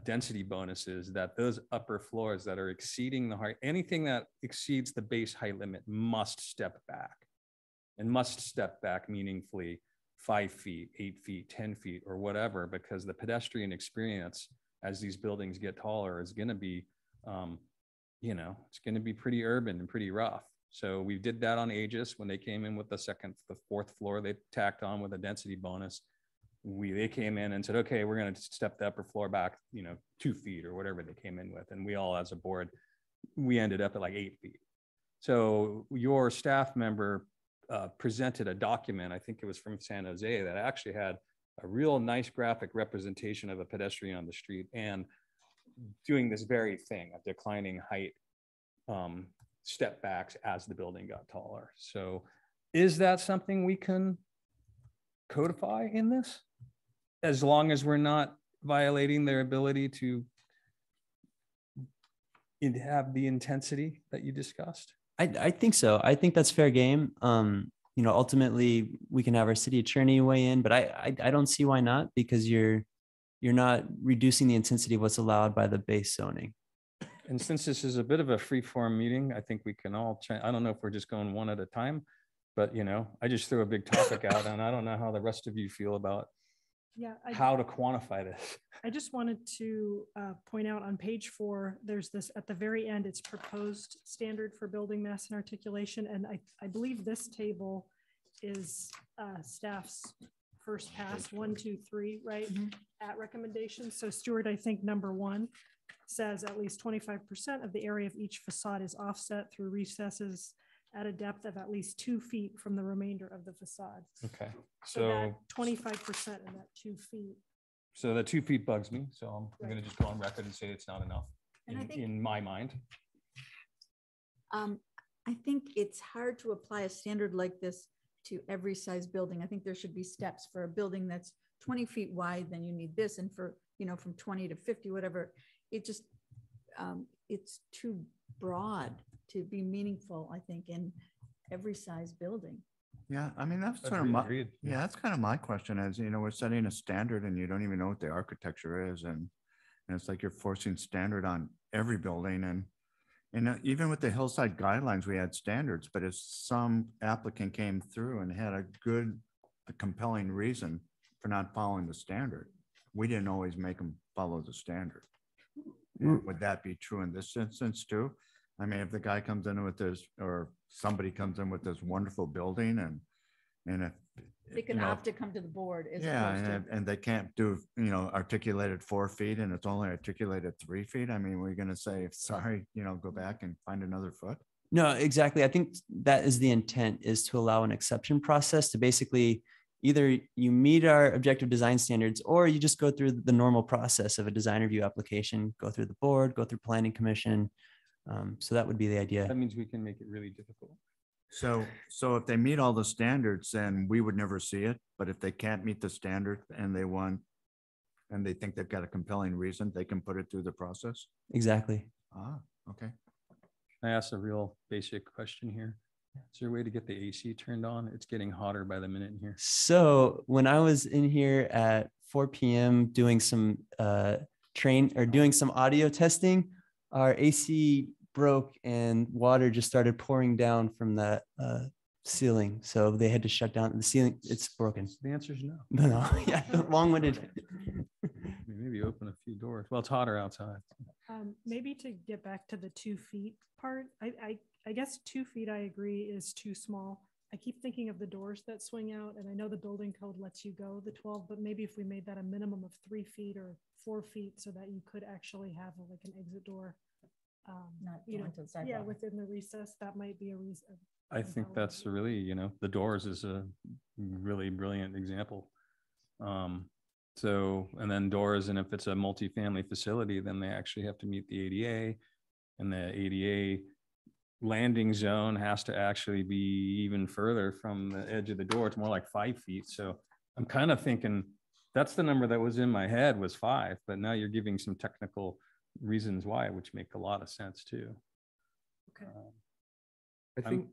[SPEAKER 3] density bonuses, that those upper floors that are exceeding the height, anything that exceeds the base height limit must step back, and must step back meaningfully 5 feet, 8 feet, 10 feet, or whatever, because the pedestrian experience as these buildings get taller is going to be, you know, it's going to be pretty urban and pretty rough. So we did that on Aegis when they came in with the 4th floor, they tacked on with a density bonus. They came in and said, okay, we're going to step the upper floor back, you know, 2 feet or whatever they came in with. And we all, as a board, we ended up at like 8 feet. So your staff member presented a document, I think it was from San Jose, that actually had a real nice graphic representation of a pedestrian on the street and doing this very thing of declining height step backs as the building got taller. So is that something we can codify in this, as long as we're not violating their ability to have the intensity that you discussed?
[SPEAKER 2] I think so. I think that's fair game. You know, ultimately we can have our city attorney weigh in, but I don't see why not, because you're not reducing the intensity of what's allowed by the base zoning.
[SPEAKER 3] And since this is a bit of a free form meeting, I think we can all I don't know if we're just going one at a time, but, you know, I just threw a big topic out, and I don't know how the rest of you feel about how to quantify this.
[SPEAKER 1] I just wanted to point out on page 4, there's this at the very end, it's proposed standard for building mass and articulation. And I believe this table is staff's first pass, 1, 2, 3, right? Mm-hmm. At recommendation. So Stuart, I think number 1 says at least 25% of the area of each facade is offset through recesses at a depth of at least 2 feet from the remainder of the facade.
[SPEAKER 3] Okay.
[SPEAKER 1] So 25% in that 2 feet.
[SPEAKER 3] So the 2 feet bugs me. So I'm going to just go on record and say it's not enough in my mind.
[SPEAKER 5] I think it's hard to apply a standard like this to every size building. I think there should be steps for a building that's 20 feet wide, then you need this. And for, you know, from 20 to 50, whatever, it just, it's too broad to be meaningful, I think, in every size building.
[SPEAKER 4] Yeah, I mean, that's sort of my, that's kind of my question is, you know, we're setting a standard and you don't even know what the architecture is. And it's like you're forcing standard on every building. And, And even with the hillside guidelines, we had standards, but if some applicant came through and had a compelling reason for not following the standard, we didn't always make them follow the standard. Would that be true in this instance too? I mean, if the guy comes in with this, or somebody comes in with this wonderful building and if,
[SPEAKER 5] They can
[SPEAKER 4] you know,
[SPEAKER 5] opt to come to the board as
[SPEAKER 4] yeah,
[SPEAKER 5] opposed to.
[SPEAKER 4] and they can't do, articulated 4 feet and it's only articulated 3 feet. I mean, we're gonna say, sorry, go back and find another foot.
[SPEAKER 2] No, exactly. I think that is the intent, is to allow an exception process to basically either you meet our objective design standards or you just go through the normal process of a design review application, go through the board, go through planning commission. So that would be the idea.
[SPEAKER 3] That means we can make it really difficult.
[SPEAKER 4] So if they meet all the standards, then we would never see it. But if they can't meet the standard and they think they've got a compelling reason, they can put it through the process.
[SPEAKER 2] Exactly.
[SPEAKER 4] Ah, okay.
[SPEAKER 3] I asked a real basic question here. Is there a way to get the AC turned on? It's getting hotter by the minute in here.
[SPEAKER 2] So when I was in here at 4 p.m. doing some doing some audio testing, our AC broke and water just started pouring down from the ceiling. So they had to shut down the ceiling. It's broken.
[SPEAKER 3] The answer is no.
[SPEAKER 2] No, yeah, long-winded.
[SPEAKER 3] Maybe open a few doors. Well, it's hotter outside.
[SPEAKER 1] Maybe to get back to the 2 feet part, I guess 2 feet, I agree, is too small. I keep thinking of the doors that swing out, and I know the building code lets you go the 12, but maybe if we made that a minimum of 3 feet or 4 feet so that you could actually have like an exit door.
[SPEAKER 5] Not
[SPEAKER 1] you know,
[SPEAKER 5] going to the sidewalk.
[SPEAKER 1] yeah, within the recess, that might be a reason.
[SPEAKER 3] I think that's really, the doors is a really brilliant example. So, and then doors, and if it's a multifamily facility, then they actually have to meet the ADA, and the ADA landing zone has to actually be even further from the edge of the door. It's more like 5 feet. So I'm kind of thinking that's the number that was in my head was 5, but now you're giving some technical reasons why, which make a lot of sense too.
[SPEAKER 1] Okay.
[SPEAKER 7] I think,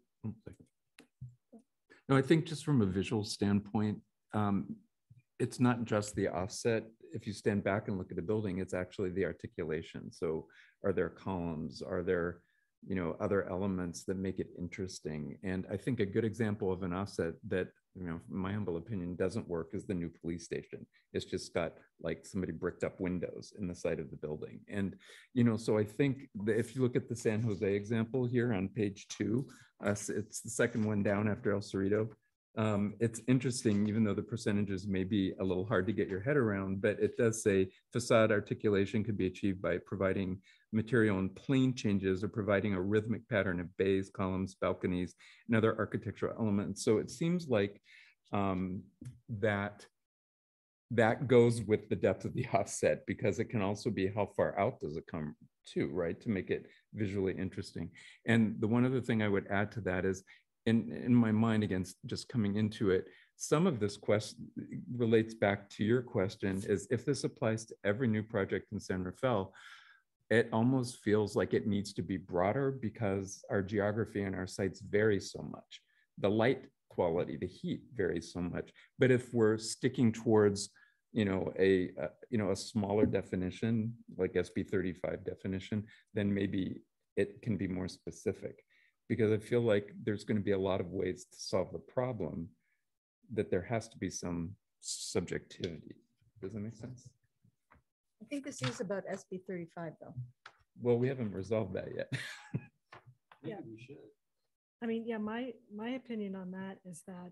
[SPEAKER 7] no, I think just from a visual standpoint, it's not just the offset. If you stand back and look at the building, it's actually the articulation. So are there columns? Are there, other elements that make it interesting? And I think a good example of an offset that, in my humble opinion, doesn't work is the new police station. It's just got like somebody bricked up windows in the side of the building. And, so I think that if you look at the San Jose example here on page 2, it's the second one down after El Cerrito. It's interesting, even though the percentages may be a little hard to get your head around, but it does say facade articulation could be achieved by providing material and plane changes or providing a rhythmic pattern of bays, columns, balconies, and other architectural elements. So it seems like that goes with the depth of the offset, because it can also be how far out does it come to, right? To make it visually interesting. And the one other thing I would add to that is, in my mind, again, just coming into it, some of this question relates back to your question, is if this applies to every new project in San Rafael, it almost feels like it needs to be broader because our geography and our sites vary so much. The light quality, the heat varies so much. But if we're sticking towards, a smaller definition, like SB 35 definition, then maybe it can be more specific. Because I feel like there's going to be a lot of ways to solve the problem, that there has to be some subjectivity. Does that make sense?
[SPEAKER 5] I think this is about SB 35 though.
[SPEAKER 7] Well, we haven't resolved that yet.
[SPEAKER 1] Yeah, we should. I mean, yeah, my opinion on that is that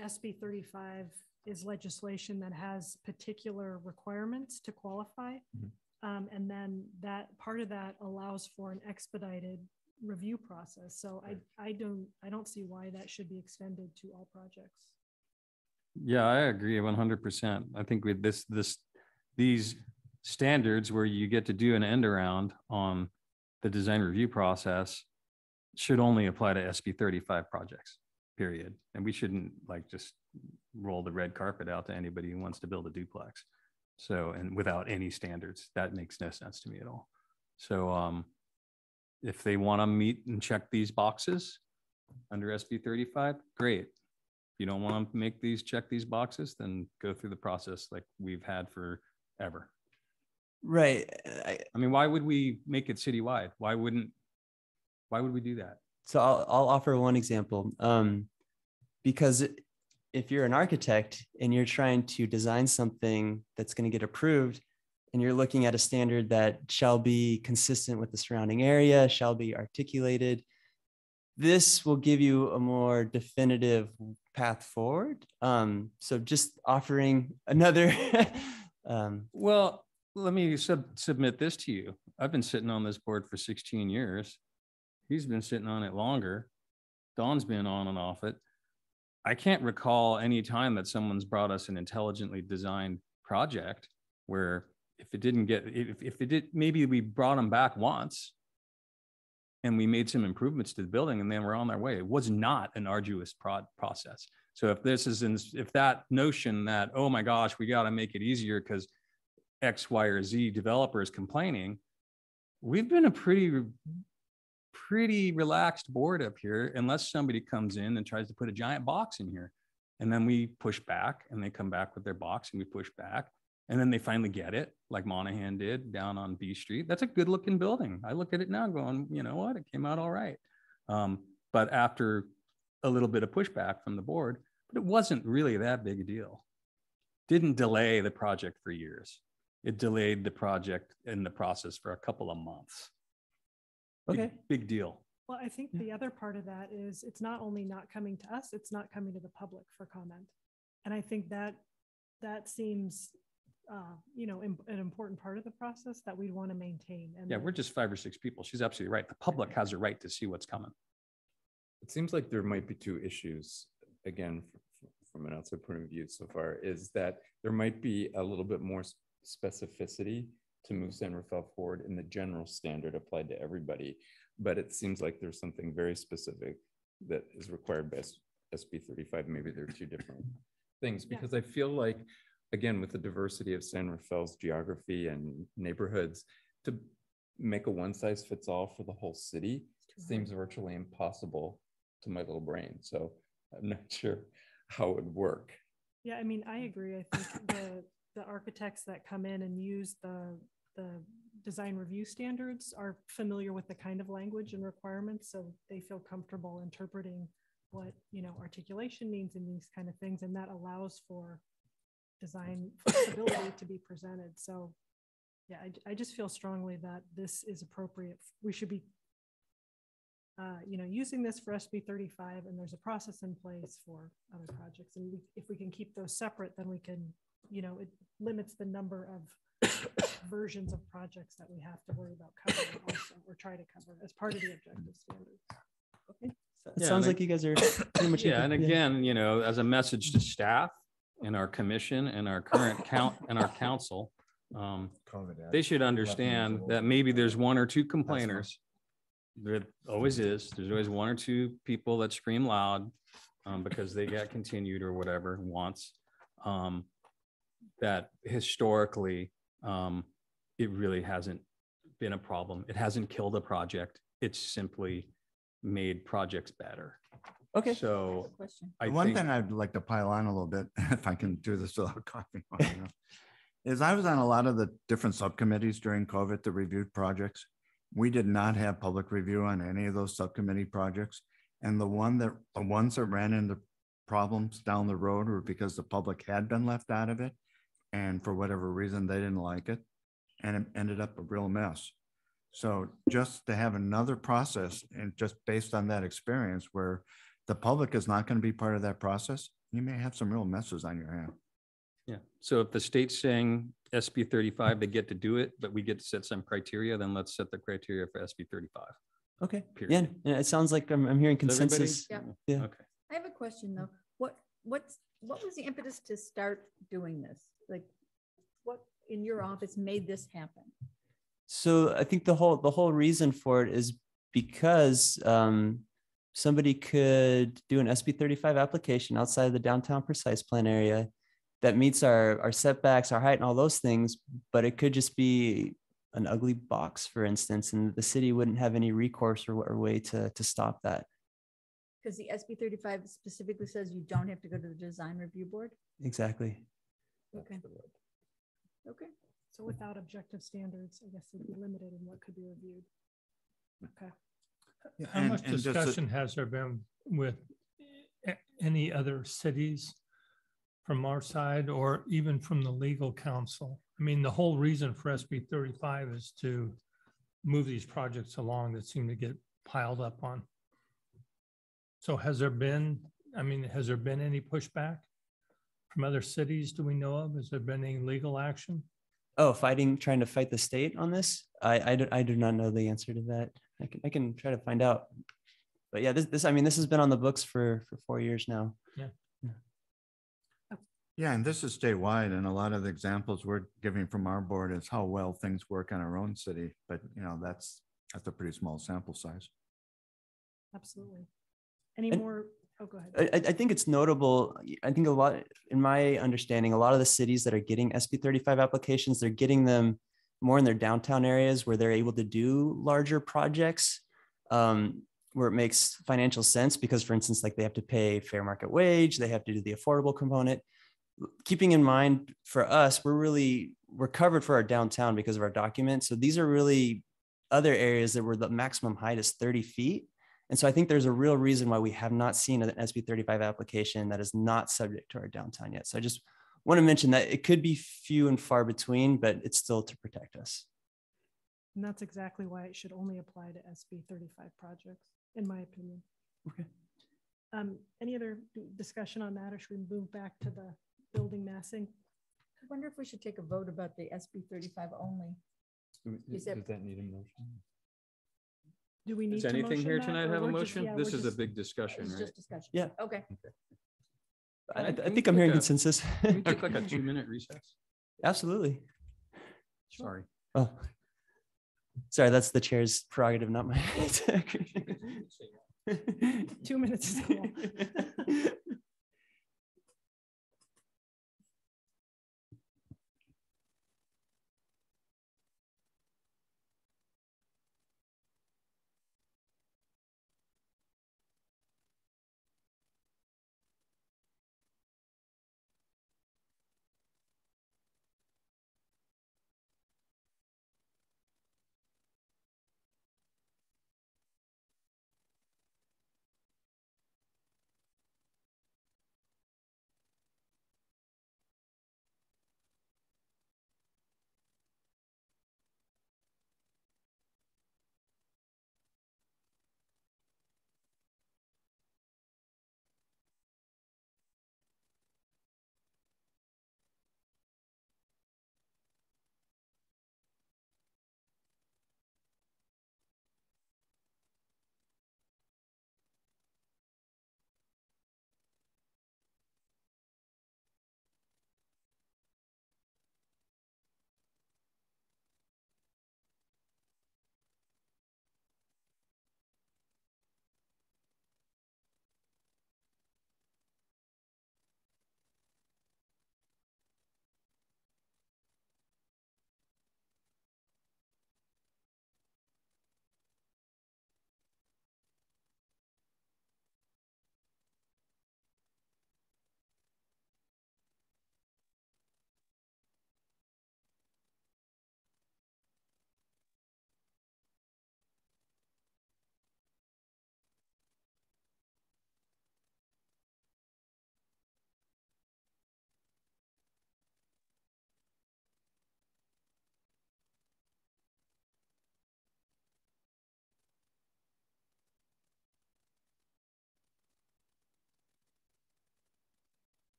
[SPEAKER 1] SB 35 is legislation that has particular requirements to qualify. Mm-hmm. And then that part of that allows for an expedited review process. So I don't see why that should be extended to all projects.
[SPEAKER 3] Yeah, I agree 100%. I think with these standards where you get to do an end around on the design review process should only apply to SB 35 projects, period. And we shouldn't just roll the red carpet out to anybody who wants to build a duplex. So, and without any standards, that makes no sense to me at all. So, if they want to meet and check these boxes under SB 35, great. If you don't want to check these boxes, then go through the process like we've had forever.
[SPEAKER 2] Right.
[SPEAKER 3] I mean, why would we make it citywide? Why wouldn't Why would we do that?
[SPEAKER 2] So I'll offer one example. Because if you're an architect and you're trying to design something that's going to get approved, and you're looking at a standard that shall be consistent with the surrounding area, shall be articulated, this will give you a more definitive path forward. So just offering another.
[SPEAKER 3] Well, let me submit this to you. I've been sitting on this board for 16 years. He's been sitting on it longer. Don's been on and off it. I can't recall any time that someone's brought us an intelligently designed project where if it didn't get, if it did, maybe we brought them back once and we made some improvements to the building and then we're on their way. It was not an arduous process. So if this is, if that notion that, oh my gosh, we got to make it easier because X, Y, or Z developer is complaining, we've been a pretty relaxed board up here unless somebody comes in and tries to put a giant box in here. And then we push back and they come back with their box and we push back. And then they finally get it, like Monahan did down on B Street. That's a good looking building. I look at it now going, you know what, it came out all right. But after a little bit of pushback from the board, but it wasn't really that big a deal. Didn't delay the project for years. It delayed the project in the process for a couple of months.
[SPEAKER 2] Okay.
[SPEAKER 3] Big deal.
[SPEAKER 1] Well, I think the other part of that is it's not only not coming to us, it's not coming to the public for comment. And I think that seems, you know, an important part of the process that we'd want to maintain. And
[SPEAKER 3] yeah, we're just 5 or 6 people. She's absolutely right. The public has a right to see what's coming.
[SPEAKER 7] It seems like there might be 2 issues, again, from an outside point of view so far, is that there might be a little bit more specificity to move San Rafael forward in the general standard applied to everybody. But it seems like there's something very specific that is required by SB 35. Maybe they're 2 different things, because I feel like, again, with the diversity of San Rafael's geography and neighborhoods, to make a one-size-fits-all for the whole city seems virtually impossible to my little brain. So I'm not sure how it would work.
[SPEAKER 1] Yeah, I mean, I agree. I think the architects that come in and use the design review standards are familiar with the kind of language and requirements, so they feel comfortable interpreting what, you know, articulation means in these kind of things, and that allows for design flexibility to be presented. So yeah, I just feel strongly that this is appropriate. We should be you know, using this for SB 35, and there's a process in place for other projects. And if we can keep those separate, then we can, you know, it limits the number of versions of projects that we have to worry about covering also, or try to cover as part of the objective standards.
[SPEAKER 2] Okay. It sounds like you guys are pretty much.
[SPEAKER 3] Yeah, and again, you know, as a message to staff and our commission and our current council, they should understand that maybe there's 1 or 2 complainers. There always is. There's always 1 or 2 people that scream loud because they got continued or whatever once. That historically, it really hasn't been a problem. It hasn't killed a project. It's simply made projects better.
[SPEAKER 2] Okay.
[SPEAKER 3] So
[SPEAKER 4] One thing I'd like to pile on a little bit, if I can do this without coughing, is I was on a lot of the different subcommittees during COVID that reviewed projects. We did not have public review on any of those subcommittee projects. And the ones that ran into problems down the road were because the public had been left out of it. And for whatever reason, they didn't like it. And it ended up a real mess. So just to have another process, and just based on that experience where the public is not going to be part of that process, you may have some real messes on your hand.
[SPEAKER 3] yeah. So if the state's saying SB 35, they get to do it, but we get to set some criteria, then let's set the criteria for SB 35.
[SPEAKER 2] Okay.
[SPEAKER 3] Period.
[SPEAKER 2] Yeah, it sounds like I'm hearing
[SPEAKER 3] Does everybody-
[SPEAKER 2] consensus.
[SPEAKER 5] Yeah.
[SPEAKER 3] Okay.
[SPEAKER 5] I have a question though. What was the impetus to start doing this? Like, what in your office made this happen?
[SPEAKER 2] So I think the whole reason for it is because somebody could do an SB 35 application outside of the downtown precise plan area that meets our setbacks, our height, and all those things, but it could just be an ugly box, for instance, and the city wouldn't have any recourse or way to stop that.
[SPEAKER 5] Because the SB 35 specifically says you don't have to go to the design review board.
[SPEAKER 2] Exactly.
[SPEAKER 5] Okay. Okay.
[SPEAKER 1] So without objective standards, I guess it'd be limited in what could be reviewed. Okay.
[SPEAKER 6] How much discussion has there been with any other cities from our side or even from the legal counsel? I mean, the whole reason for SB 35 is to move these projects along that seem to get piled up on. So has there been any pushback from other cities? Do we know of? Has there been any legal action?
[SPEAKER 2] Oh, trying to fight the state on this? I do not know the answer to that. I can try to find out. But yeah, this has been on the books for 4 years now.
[SPEAKER 6] Yeah.
[SPEAKER 4] Yeah, and this is statewide, and a lot of the examples we're giving from our board is how well things work in our own city. But that's a pretty small sample size.
[SPEAKER 1] Absolutely. Any
[SPEAKER 2] And-
[SPEAKER 1] more? Oh, go ahead.
[SPEAKER 2] I think it's notable. I think in my understanding, a lot of the cities that are getting SB 35 applications, they're getting them more in their downtown areas where they're able to do larger projects, where it makes financial sense because, for instance, like they have to pay fair market wage, they have to do the affordable component. Keeping in mind for us, we're covered for our downtown because of our document. So these are really other areas that where the maximum height is 30 feet. And so I think there's a real reason why we have not seen an SB 35 application that is not subject to our downtown yet. So I just want to mention that it could be few and far between, but it's still to protect us.
[SPEAKER 1] And that's exactly why it should only apply to SB 35 projects, in my opinion.
[SPEAKER 2] Okay.
[SPEAKER 1] Any other discussion on that, or should we move back to the building massing?
[SPEAKER 5] I wonder if we should take a vote about the SB 35 only.
[SPEAKER 7] Does
[SPEAKER 5] that-
[SPEAKER 7] that need a motion?
[SPEAKER 1] Do we need
[SPEAKER 3] Does
[SPEAKER 1] to
[SPEAKER 3] anything
[SPEAKER 1] motion
[SPEAKER 3] here
[SPEAKER 1] that,
[SPEAKER 3] tonight
[SPEAKER 1] or
[SPEAKER 3] have a
[SPEAKER 1] we're just-
[SPEAKER 3] motion?
[SPEAKER 1] yeah,
[SPEAKER 3] This
[SPEAKER 1] we're
[SPEAKER 3] is a
[SPEAKER 1] just-
[SPEAKER 3] big discussion,
[SPEAKER 5] It's
[SPEAKER 3] right?
[SPEAKER 5] just discussion.
[SPEAKER 2] Yeah.
[SPEAKER 5] Okay.
[SPEAKER 2] I
[SPEAKER 3] Can we
[SPEAKER 2] think I'm hearing
[SPEAKER 3] take a-
[SPEAKER 2] consensus.
[SPEAKER 3] Can we take like a 2-minute recess?
[SPEAKER 2] Absolutely.
[SPEAKER 3] Sorry.
[SPEAKER 2] Oh, sorry, that's the chair's prerogative, not mine.
[SPEAKER 1] 2 minutes is cool.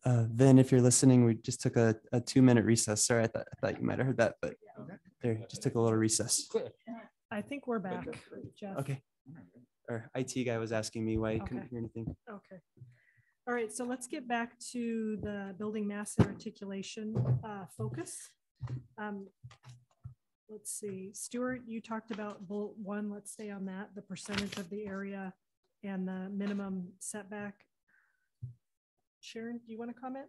[SPEAKER 2] Then if you're listening, we just took a 2-minute recess. Sorry, I thought you might have heard that, but there, just took a little recess.
[SPEAKER 1] I think we're back, Jeff.
[SPEAKER 2] Okay. Our IT guy was asking me why he couldn't
[SPEAKER 1] Okay.
[SPEAKER 2] hear anything.
[SPEAKER 1] Okay. All right, so let's get back to the building mass and articulation focus. let's see, Stuart, you talked about bullet 1. Let's stay on that, the percentage of the area and the minimum setback. Sharon, do you want to comment?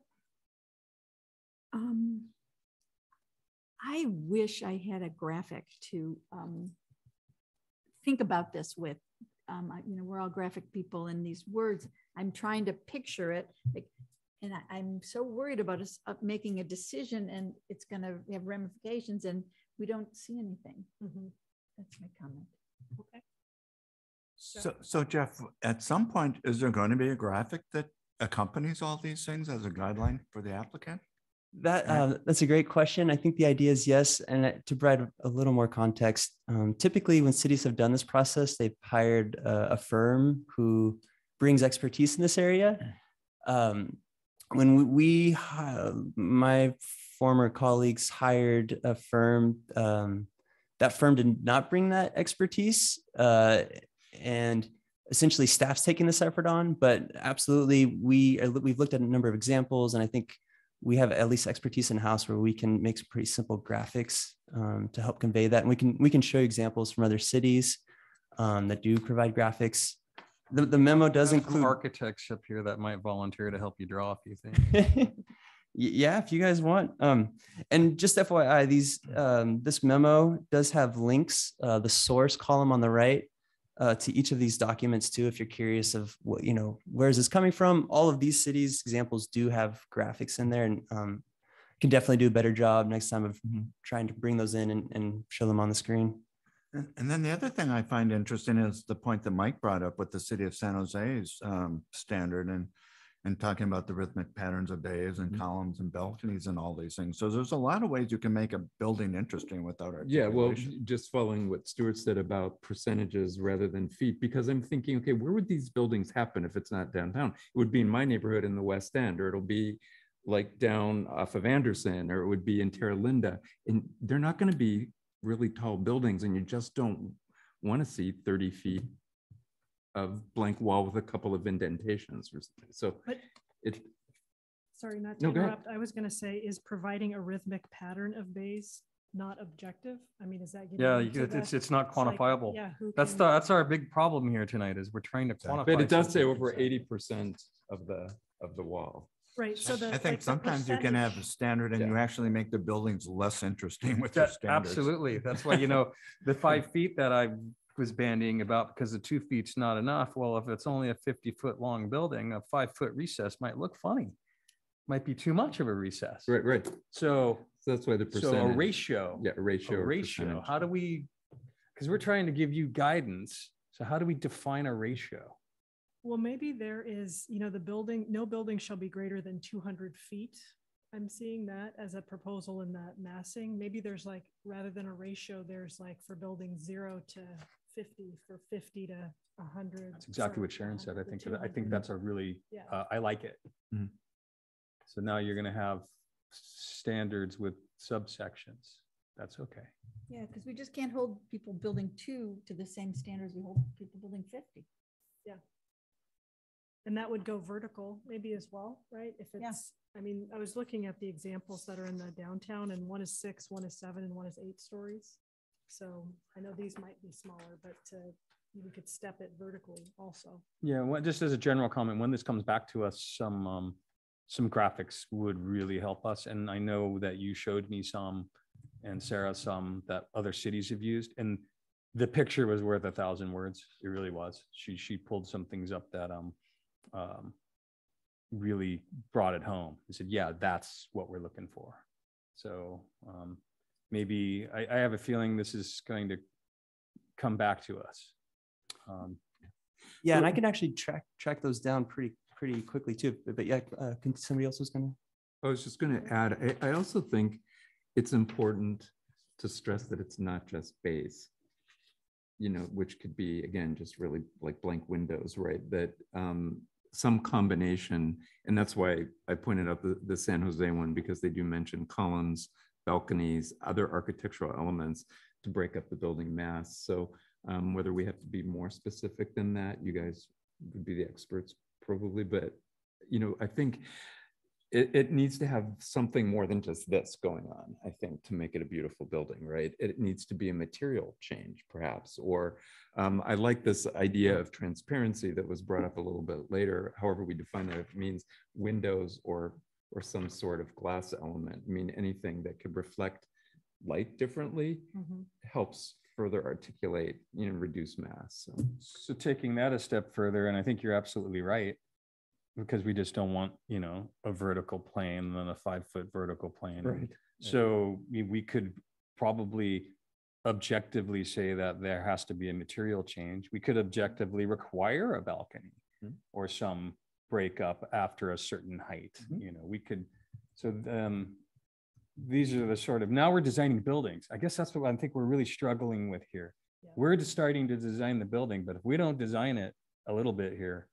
[SPEAKER 5] I wish I had a graphic to think about this with. We're all graphic people, and these words, I'm trying to picture it. And I'm so worried about us making a decision, and it's going to have ramifications, and we don't see anything.
[SPEAKER 1] Mm-hmm.
[SPEAKER 5] That's my comment.
[SPEAKER 1] Okay.
[SPEAKER 4] So Jeff, at some point, is there going to be a graphic that accompanies all these things as a guideline for the applicant?
[SPEAKER 2] That's a great question. I think the idea is yes. And to provide a little more context, typically when cities have done this process, they've hired a firm who brings expertise in this area. When my former colleagues hired a firm, that firm did not bring that expertise. And essentially staff's taking this effort on, but absolutely we've looked at a number of examples, and I think we have at least expertise in-house where we can make some pretty simple graphics to help convey that. And we can show you examples from other cities that do provide graphics. The memo does include
[SPEAKER 3] architects up here that might volunteer to help you draw if you think.
[SPEAKER 2] Yeah, if you guys want. And just FYI, this memo does have links, the source column on the right, to each of these documents too, if you're curious of what, where is this coming from. All of these cities examples do have graphics in there, and can definitely do a better job next time of trying to bring those in and show them on the screen.
[SPEAKER 4] And then the other thing I find interesting is the point that Mike brought up with the city of San Jose's standard and talking about the rhythmic patterns of bays and columns and balconies and all these things. So there's a lot of ways you can make a building interesting without
[SPEAKER 7] Yeah, well,
[SPEAKER 4] articulation.
[SPEAKER 7] just following what Stuart said about percentages rather than feet, because I'm thinking, okay, where would these buildings happen if it's not downtown? It would be in my neighborhood in the West End, or it'll be like down off of Anderson, or it would be in Terra Linda. And they're not going to be really tall buildings, and you just don't want to see 30 feet of blank wall with a couple of indentations. So
[SPEAKER 1] But,
[SPEAKER 7] it.
[SPEAKER 1] Sorry, not to interrupt. I was going to say, is providing a rhythmic pattern of bays not objective? I mean, is that getting into
[SPEAKER 3] it's not quantifiable.
[SPEAKER 1] yeah,
[SPEAKER 3] That's our big problem here tonight, is we're trying to quantify.
[SPEAKER 7] But it does say
[SPEAKER 3] something.
[SPEAKER 7] over 80% of the wall.
[SPEAKER 1] right? So
[SPEAKER 4] I think sometimes you can have a standard and you actually make the buildings less interesting with your standards.
[SPEAKER 3] Absolutely. That's why, the 5 feet that I was bandying about, because the 2 feet's not enough. Well, if it's only a 50-foot long building, a 5-foot recess might look funny. Might be too much of a recess.
[SPEAKER 7] Right.
[SPEAKER 3] So
[SPEAKER 7] that's why the percentage.
[SPEAKER 3] So a ratio.
[SPEAKER 7] Yeah, a ratio.
[SPEAKER 3] A ratio.
[SPEAKER 7] Percentage.
[SPEAKER 3] How do we, because we're trying to give you guidance. So how do we define a ratio?
[SPEAKER 1] Well, maybe there is, no building shall be greater than 200 feet. I'm seeing that as a proposal in that massing. Maybe there's rather than a ratio, there's for buildings 0 to 50, for 50 to 100.
[SPEAKER 3] That's exactly what Sharon said. I think that's a really, I like it.
[SPEAKER 7] Mhm.
[SPEAKER 3] So now you're going to have standards with subsections. That's okay.
[SPEAKER 5] Yeah, because we just can't hold people building 2 to the same standards we hold people building 50.
[SPEAKER 1] And that would go vertical maybe as well, right? If it's, I mean, I was looking at the examples that are in the downtown, and one is 6, one is 7, and one is 8 stories. So I know these might be smaller, but we could step it vertically also.
[SPEAKER 3] Yeah, well, just as a general comment, when this comes back to us, some graphics would really help us. And I know that you showed me some, and Sarah some, that other cities have used. And the picture was worth 1,000 words. It really was. She pulled some things up that really brought it home. He said, yeah, that's what we're looking for. So maybe I have a feeling this is going to come back to us.
[SPEAKER 2] Yeah, and I can actually track those down pretty quickly too. But yeah, somebody else was gonna.
[SPEAKER 7] I was just going to add, I also think it's important to stress that it's not just bays, which could be, again, just really like blank windows, right? That some combination, and that's why I pointed out the San Jose one, because they do mention columns, balconies, other architectural elements to break up the building mass. So whether we have to be more specific than that, you guys would be the experts probably, but I think it needs to have something more than just this going on, I think, to make it a beautiful building, right? It needs to be a material change, perhaps, or I like this idea of transparency that was brought up a little bit later. However we define that, if it means windows or some sort of glass element. I mean, anything that could reflect light differently helps further articulate, reduce mass.
[SPEAKER 3] So taking that a step further, and I think you're absolutely right, because we just don't want, a vertical plane and then a 5-foot vertical plane.
[SPEAKER 7] Right.
[SPEAKER 3] So we could probably objectively say that there has to be a material change. We could objectively require a balcony or some breakup after a certain height. We could, so these are the sort of, now we're designing buildings. I guess that's what I think we're really struggling with here.
[SPEAKER 1] Yeah.
[SPEAKER 3] We're just starting to design the building, but if we don't design it a little bit here,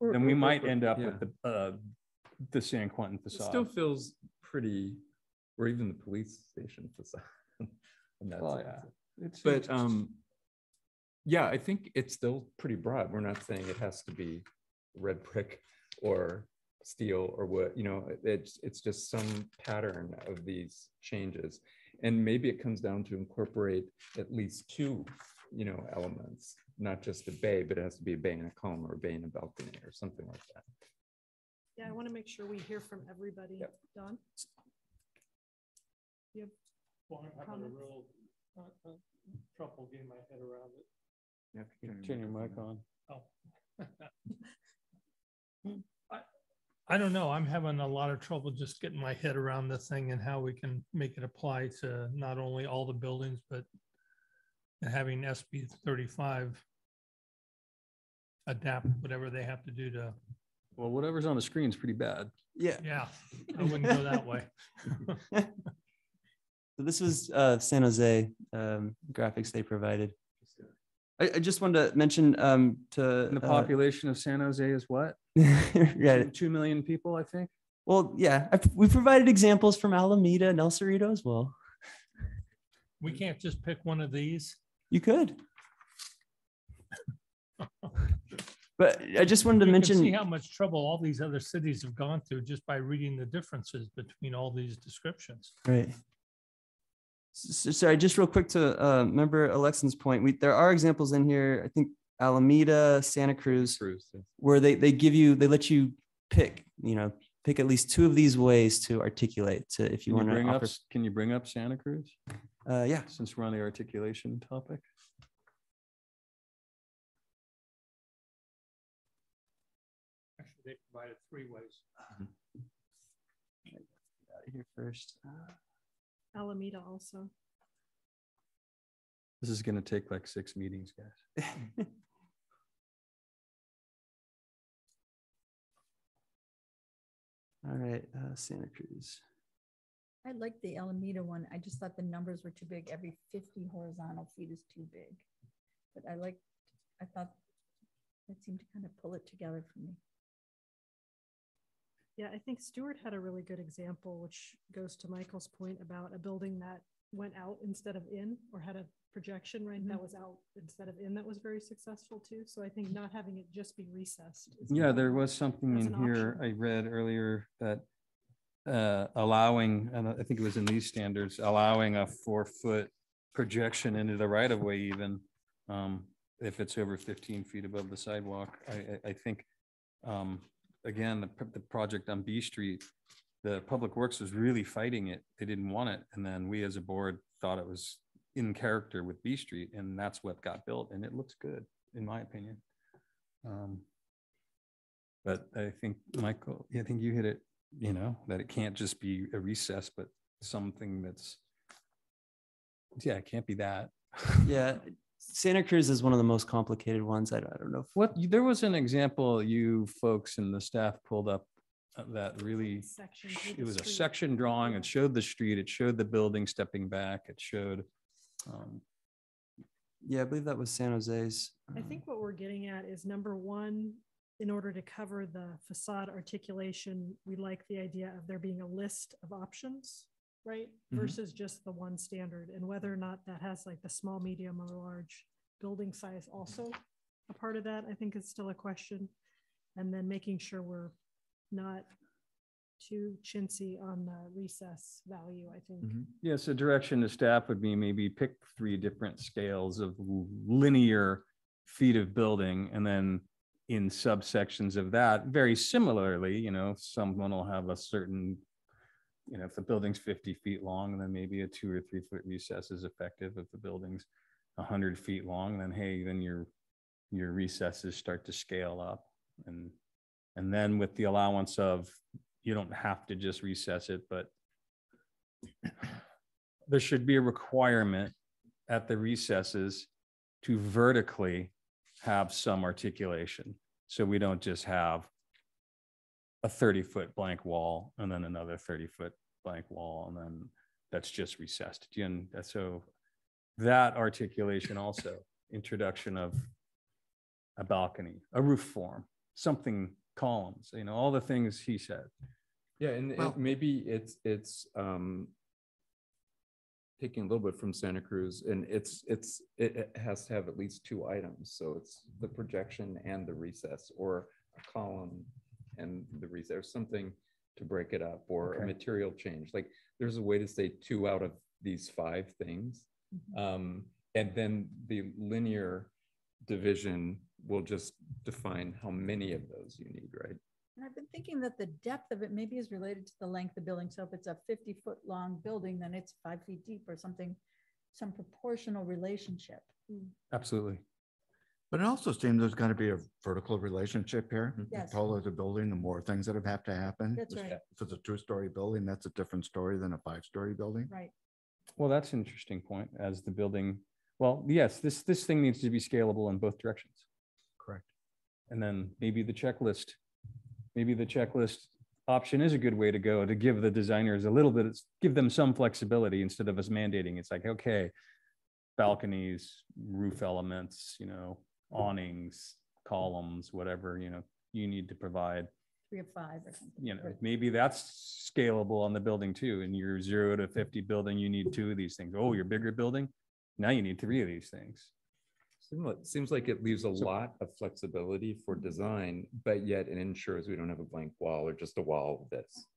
[SPEAKER 3] then we might end up with the San Quentin
[SPEAKER 7] It
[SPEAKER 3] facade.
[SPEAKER 7] still feels pretty, or even the police station facade. in that
[SPEAKER 3] Well,
[SPEAKER 7] sense.
[SPEAKER 3] It's
[SPEAKER 7] But yeah, I think it's still pretty broad. We're not saying it has to be red brick or steel or wood, it's just some pattern of these changes. And maybe it comes down to incorporate at least two, elements, not just a bay, but it has to be a bay and a column or a bay and a balcony or something like that.
[SPEAKER 1] Yeah, I want to make sure we hear from everybody.
[SPEAKER 7] Yep.
[SPEAKER 1] Don? You have
[SPEAKER 6] Well, I'm having a
[SPEAKER 1] comments?
[SPEAKER 6] real trouble getting my head around it.
[SPEAKER 3] Turn your mic on.
[SPEAKER 6] Oh. I don't know. I'm having a lot of trouble just getting my head around the thing and how we can make it apply to not only all the buildings, but having SB 35 adapt whatever they have to do to,
[SPEAKER 3] Well, whatever's on the screen is pretty bad.
[SPEAKER 2] Yeah.
[SPEAKER 6] yeah, I wouldn't go that way.
[SPEAKER 2] So this was San Jose graphics they provided. I just wanted to mention
[SPEAKER 3] And the population of San Jose is what?
[SPEAKER 2] yeah.
[SPEAKER 3] 2 million people, I think.
[SPEAKER 2] Well, yeah, we provided examples from Alameda and El Cerrito as well.
[SPEAKER 6] We can't just pick one of these.
[SPEAKER 2] You could. But I just wanted to
[SPEAKER 6] You can see
[SPEAKER 2] mention,
[SPEAKER 6] how much trouble all these other cities have gone through just by reading the differences between all these descriptions.
[SPEAKER 2] right. Sorry, just real quick to member Alexin's point, there are examples in here, I think Alameda, Santa Cruz, where they let you pick, pick at least two of these ways to articulate to if you want to offer.
[SPEAKER 3] Can you bring up Santa Cruz?
[SPEAKER 2] Yeah.
[SPEAKER 3] Since we're on the articulation topic.
[SPEAKER 6] Actually, they provided 3 ways.
[SPEAKER 2] Out of here first.
[SPEAKER 1] Alameda also.
[SPEAKER 3] This is going to take like 6 meetings, guys.
[SPEAKER 2] All right, Santa Cruz.
[SPEAKER 5] I like the Alameda one. I just thought the numbers were too big. Every 50 horizontal feet is too big. But I thought that seemed to kind of pull it together for me.
[SPEAKER 1] Yeah, I think Stuart had a really good example, which goes to Michael's point about a building that went out instead of in, or had a projection, right? That was out instead of in, that was very successful too. So I think not having it just be recessed.
[SPEAKER 3] Yeah, there was something
[SPEAKER 1] As
[SPEAKER 3] in
[SPEAKER 1] an
[SPEAKER 3] here
[SPEAKER 1] option.
[SPEAKER 3] I read earlier that allowing, and I think it was in these standards, allowing a 4-foot projection into the right of way, even if it's over 15 feet above the sidewalk. I think, again, the project on B Street, the Public Works was really fighting it. They didn't want it. And then we as a board thought it was in character with B Street, and that's what got built. And it looks good, in my opinion. But I think, Michael, I think you hit it, that it can't just be a recess, but something that's, yeah, it can't be that.
[SPEAKER 2] Yeah, Santa Cruz is one of the most complicated ones. I don't know.
[SPEAKER 3] There was an example you folks in the staff pulled up that really,
[SPEAKER 1] Section through the
[SPEAKER 3] it was a
[SPEAKER 1] street.
[SPEAKER 3] section drawing.
[SPEAKER 1] Yeah.
[SPEAKER 3] It showed the street, it showed the building stepping back, it showed,
[SPEAKER 2] Yeah, I believe that was San Jose's.
[SPEAKER 1] I think what we're getting at is number one, in order to cover the facade articulation, we like the idea of there being a list of options, right?
[SPEAKER 2] Mhm.
[SPEAKER 1] Versus just the one standard, and whether or not that has like the small, medium, or large building size also a part of that, I think is still a question. And then making sure we're not too chintzy on the recess value, I think.
[SPEAKER 3] Yeah, so direction to staff would be maybe pick 3 different scales of linear feet of building, and then in subsections of that, very similarly, you know, someone will have a certain, you know, if the building's 50 feet long, then maybe a 2 or 3 foot recess is effective. If the building's 100 feet long, then hey, then your recesses start to scale up, and then with the allowance of, you don't have to just recess it, but there should be a requirement at the recesses to vertically have some articulation. So we don't just have a 30-foot blank wall and then another 30-foot blank wall, and then that's just recessed. And so that articulation also, introduction of a balcony, a roof form, something, columns, you know, all the things he said.
[SPEAKER 7] Yeah, and
[SPEAKER 4] Well-
[SPEAKER 7] maybe it's taking a little bit from Santa Cruz, and it has to have at least 2 items. So it's the projection and the recess, or a column and the recess, something to break it up, or a
[SPEAKER 3] Okay.
[SPEAKER 7] material change. Like there's a way to say 2 out of these 5 things. And then the linear division will just define how many of those you need, right?
[SPEAKER 5] And I've been thinking that the depth of it maybe is related to the length of the building. So if it's a 50-foot long building, then it's 5 feet deep or something, some proportional relationship.
[SPEAKER 3] Absolutely.
[SPEAKER 4] But it also seems there's got to be a vertical relationship here.
[SPEAKER 5] Yes.
[SPEAKER 4] The taller the building, the more things that have to happen.
[SPEAKER 5] That's right.
[SPEAKER 4] If it's a 2-story building, that's a different story than a 5-story building.
[SPEAKER 5] Right.
[SPEAKER 3] Well, that's an interesting point. As the building, well, yes, this thing needs to be scalable in both directions.
[SPEAKER 4] Correct.
[SPEAKER 3] And then maybe the checklist option is a good way to go, to give the designers a little bit, give them some flexibility instead of us mandating. It's like, okay, balconies, roof elements, you know, awnings, columns, whatever, you know, you need to provide,
[SPEAKER 5] 3 of 5 or something.
[SPEAKER 3] you know,
[SPEAKER 5] Right.
[SPEAKER 3] maybe that's scalable on the building too. In your 0 to 50 building, you need 2 of these things. Oh, your bigger building, now you need 3 of these things.
[SPEAKER 7] Seems like it leaves a
[SPEAKER 3] So-
[SPEAKER 7] lot of flexibility for design, but yet it ensures we don't have a blank wall or just a wall of this.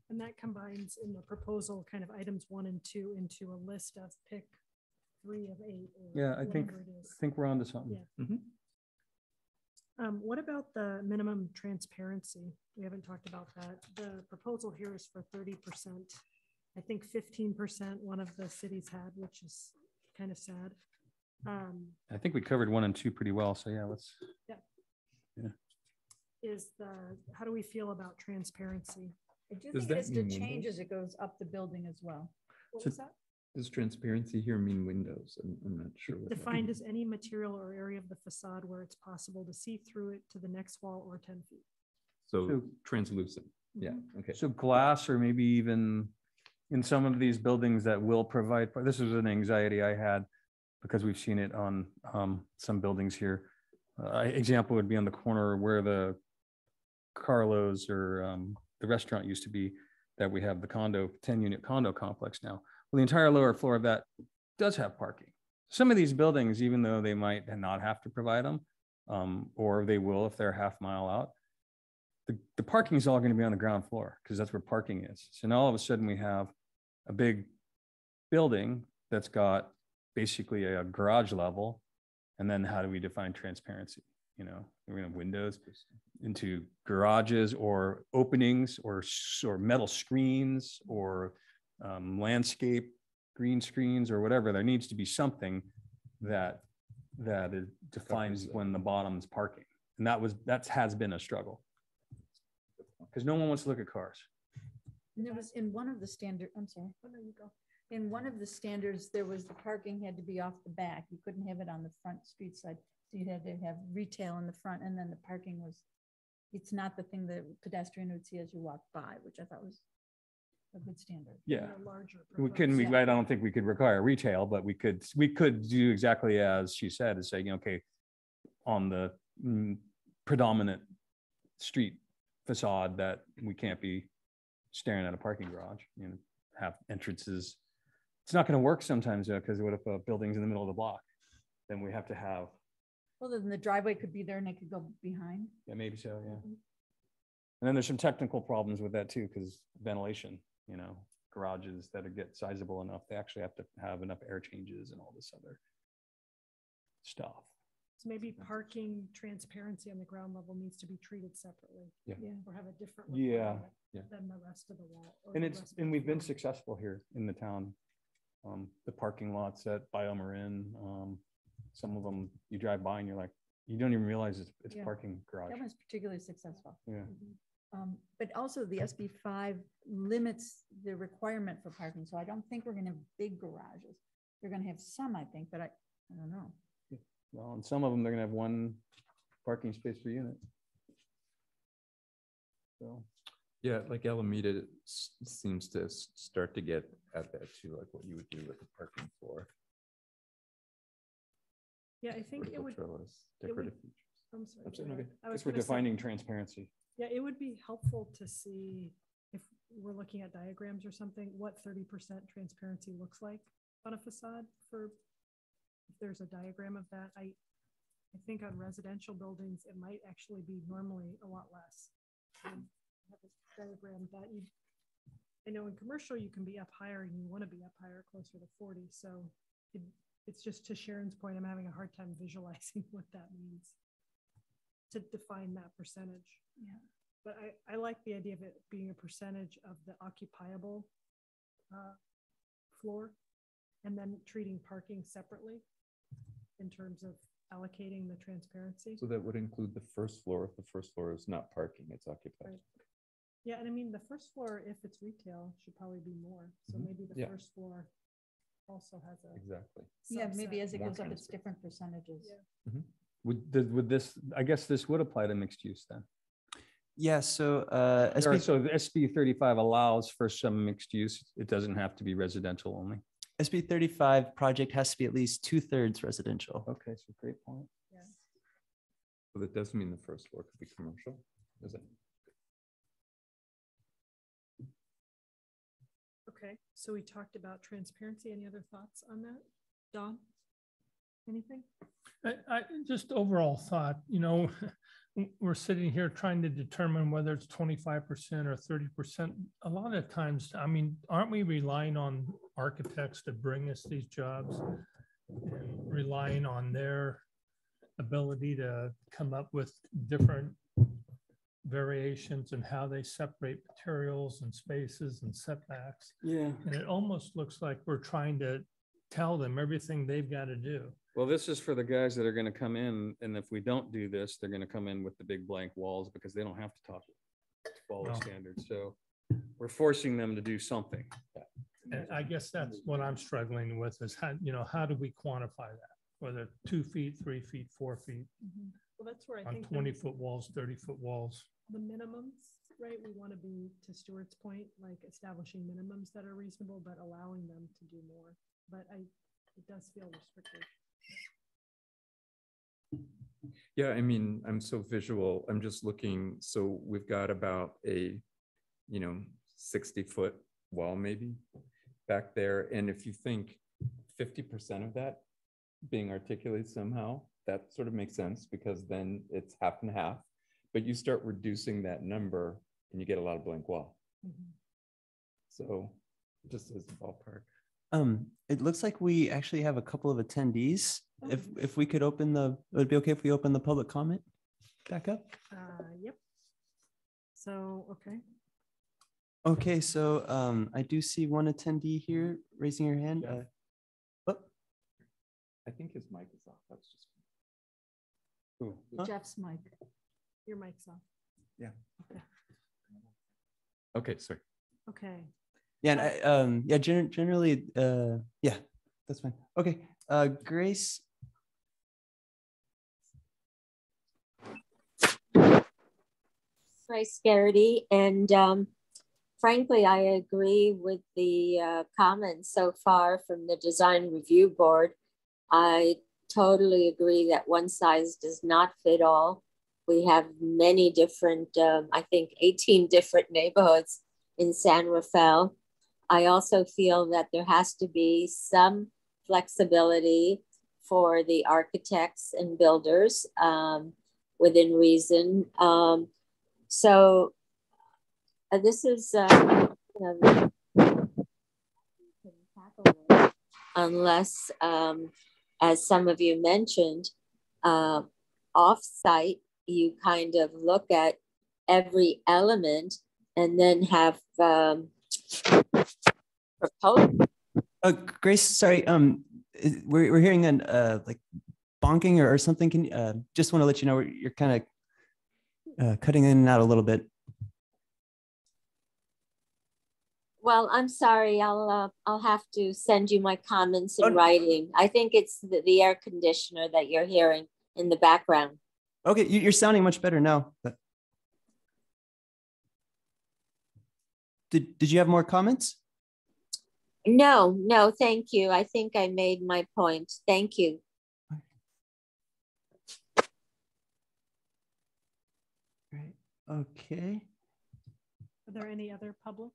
[SPEAKER 1] And that combines in the proposal kind of items 1 and 2 into a list of pick 3 of 8. Or
[SPEAKER 3] Yeah, I think
[SPEAKER 1] whatever it is.
[SPEAKER 3] we're onto something.
[SPEAKER 1] Yeah.
[SPEAKER 7] Mhm.
[SPEAKER 1] What about the minimum transparency? We haven't talked about that. The proposal here is for 30%. I think 15% one of the cities had, which is kind of sad.
[SPEAKER 3] I think we covered 1 and 2 pretty well. So yeah, let's.
[SPEAKER 1] How do we feel about transparency?
[SPEAKER 5] I do
[SPEAKER 7] Does
[SPEAKER 5] think
[SPEAKER 7] that
[SPEAKER 5] as it
[SPEAKER 7] mean
[SPEAKER 5] change
[SPEAKER 7] windows?
[SPEAKER 5] as it goes up the building as well.
[SPEAKER 1] What
[SPEAKER 7] So-
[SPEAKER 1] was that?
[SPEAKER 7] Does transparency here mean windows? I'm not sure. what that
[SPEAKER 1] Defined
[SPEAKER 7] means.
[SPEAKER 1] as any material or area of the facade where it's possible to see through it to the next wall or 10 feet.
[SPEAKER 7] So translucent. Yeah, okay.
[SPEAKER 3] So glass, or maybe even in some of these buildings that will provide, this is an anxiety I had because we've seen it on some buildings here. Example would be on the corner where the Carlos or the restaurant used to be, that we have the 10-unit condo complex now. Well, the entire lower floor of that does have parking. Some of these buildings, even though they might not have to provide them, or they will if they're a half mile out, the parking is all going to be on the ground floor because that's where parking is. So now all of a sudden we have a big building that's got basically a garage level. And then how do we define transparency? You know, we're going to have windows into garages or openings or metal screens or landscape green screens or whatever. There needs to be something that it defines
[SPEAKER 7] Covers it.
[SPEAKER 3] when the bottom's parking. And that has been a struggle because no one wants to look at cars.
[SPEAKER 5] And there was in one of the standard, I'm sorry, oh, no, you go. In one of the standards, there was the parking had to be off the back. You couldn't have it on the front street side. So you had to have retail in the front, and then the parking was, it's not the thing that pedestrian would see as you walk by, which I thought was a good standard.
[SPEAKER 3] Yeah.
[SPEAKER 1] Or larger
[SPEAKER 3] We couldn't,
[SPEAKER 1] proposed.
[SPEAKER 3] I don't think we could require retail, but we could do exactly as she said, is saying, okay, on the predominant street facade that we can't be staring at a parking garage, you know, have entrances. It's not going to work sometimes though, because what if a building's in the middle of the block? Then we have to have,
[SPEAKER 5] Well, then the driveway could be there and it could go behind.
[SPEAKER 3] yeah, maybe so, yeah. And then there's some technical problems with that too, because ventilation, you know, garages that get sizable enough, they actually have to have enough air changes and all this other stuff.
[SPEAKER 1] So maybe parking transparency on the ground level needs to be treated separately.
[SPEAKER 3] Yeah.
[SPEAKER 1] Or have a different
[SPEAKER 3] Yeah,
[SPEAKER 1] requirement
[SPEAKER 3] yeah.
[SPEAKER 1] than the rest of the wall. or
[SPEAKER 3] And
[SPEAKER 1] the
[SPEAKER 3] it's,
[SPEAKER 1] rest of
[SPEAKER 3] and
[SPEAKER 1] the
[SPEAKER 3] we've been
[SPEAKER 1] floor.
[SPEAKER 3] successful here in the town. The parking lots at Biomarin, some of them you drive by and you're like, you don't even realize it's
[SPEAKER 5] Yeah.
[SPEAKER 3] parking garage.
[SPEAKER 5] That was particularly successful.
[SPEAKER 3] Yeah.
[SPEAKER 5] But also the SB 5 limits the requirement for parking. So I don't think we're gonna have big garages. They're gonna have some, I think, but I don't know.
[SPEAKER 3] Well, and some of them, they're gonna have one parking space per unit. So,
[SPEAKER 7] Yeah, like Alameda seems to start to get at that too, like what you would do with the parking floor.
[SPEAKER 1] Yeah, I think it would,
[SPEAKER 7] Trellis,
[SPEAKER 1] would-
[SPEAKER 7] decorative features.
[SPEAKER 1] I'm sorry.
[SPEAKER 7] I'm saying,
[SPEAKER 1] go
[SPEAKER 7] okay.
[SPEAKER 1] ahead. I
[SPEAKER 3] I
[SPEAKER 1] was
[SPEAKER 3] guess we're
[SPEAKER 1] gonna say-
[SPEAKER 3] defining transparency.
[SPEAKER 1] Yeah, it would be helpful to see if we're looking at diagrams or something, what 30% transparency looks like on a facade for, if there's a diagram of that. I think on residential buildings, it might actually be normally a lot less. Have a diagram that you, I know in commercial, you can be up higher and you want to be up higher, closer to 40. So it's just to Sharon's point, I'm having a hard time visualizing what that means to define that percentage.
[SPEAKER 5] Yeah.
[SPEAKER 1] But I like the idea of it being a percentage of the occupiable floor and then treating parking separately in terms of allocating the transparency.
[SPEAKER 7] So that would include the first floor. If the first floor is not parking, it's occupied.
[SPEAKER 1] Right. Yeah, and I mean, the first floor, if it's retail, should probably be more. So
[SPEAKER 7] Mhm.
[SPEAKER 1] maybe the
[SPEAKER 7] Yeah.
[SPEAKER 1] first floor also has a.
[SPEAKER 7] Exactly.
[SPEAKER 5] Yeah, maybe
[SPEAKER 1] subset.
[SPEAKER 5] as it
[SPEAKER 7] More
[SPEAKER 5] goes up, it's
[SPEAKER 7] transparency.
[SPEAKER 5] different percentages.
[SPEAKER 1] Yeah.
[SPEAKER 3] Would this, I guess this would apply to mixed use then.
[SPEAKER 2] Yeah, so
[SPEAKER 3] Or so the SB 35 allows for some mixed use. It doesn't have to be residential only.
[SPEAKER 2] SB 35 project has to be at least 2/3 residential.
[SPEAKER 3] Okay, so great point.
[SPEAKER 1] Yeah.
[SPEAKER 7] So that doesn't mean the first floor could be commercial, does it?
[SPEAKER 1] Okay, so we talked about transparency. Any other thoughts on that? Dawn? Anything?
[SPEAKER 6] I just overall thought, you know, we're sitting here trying to determine whether it's 25% or 30%. A lot of times, I mean, aren't we relying on architects to bring us these jobs and relying on their ability to come up with different variations and how they separate materials and spaces and setbacks?
[SPEAKER 3] Yeah.
[SPEAKER 6] And it almost looks like we're trying to tell them everything they've got to do.
[SPEAKER 3] Well, this is for the guys that are gonna come in, and if we don't do this, they're gonna come in with the big blank walls because they don't have to follow
[SPEAKER 6] No.
[SPEAKER 3] standards. So we're forcing them to do something.
[SPEAKER 6] And I guess that's what I'm struggling with is how, you know, how do we quantify that? Whether 2 feet, 3 feet, 4 feet
[SPEAKER 1] Well, that's where I
[SPEAKER 6] on
[SPEAKER 1] think
[SPEAKER 6] 20-foot walls, 30-foot walls.
[SPEAKER 1] the minimums, right? We want to be, to Stuart's point, like establishing minimums that are reasonable, but allowing them to do more. But it does feel restrictive.
[SPEAKER 7] Yeah, I mean, I'm so visual. I'm just looking, so we've got about a, 60-foot wall maybe back there. And if you think 50% of that being articulated somehow, that sort of makes sense because then it's half and half. But you start reducing that number and you get a lot of blank wall. So just as a ballpark.
[SPEAKER 2] It looks like we actually have a couple of attendees. If we could open would it be okay if we open the public comment back up?
[SPEAKER 1] Yep. So, okay.
[SPEAKER 2] Okay, so I do see one attendee here raising your hand.
[SPEAKER 7] Yeah.
[SPEAKER 2] Oh,
[SPEAKER 7] I think his mic is off. That's just.
[SPEAKER 2] Huh?
[SPEAKER 5] Jeff's mic.
[SPEAKER 1] Your mic's off.
[SPEAKER 7] Okay, sorry.
[SPEAKER 1] Okay.
[SPEAKER 2] yeah, and generally, yeah, that's fine. Okay, Grace.
[SPEAKER 8] Grace Garrity, and frankly, I agree with the comments so far from the Design Review Board. I totally agree that one size does not fit all. We have many different, I think 18 different neighborhoods in San Rafael. I also feel that there has to be some flexibility for the architects and builders within reason. So this is, you know, can tackle this unless, as some of you mentioned, off-site, you kind of look at every element and then have proposed.
[SPEAKER 2] Grace, sorry, we're hearing an like bonking or something. Can you, just want to let you know you're kind of cutting in and out a little bit.
[SPEAKER 8] Well, I'm sorry. I'll have to send you my comments in writing. I think it's the air conditioner that you're hearing in the background.
[SPEAKER 2] Okay, you're sounding much better now. But did you have more comments?
[SPEAKER 8] No, thank you. I think I made my point. Thank you.
[SPEAKER 2] Great. Okay.
[SPEAKER 1] Are there any other public?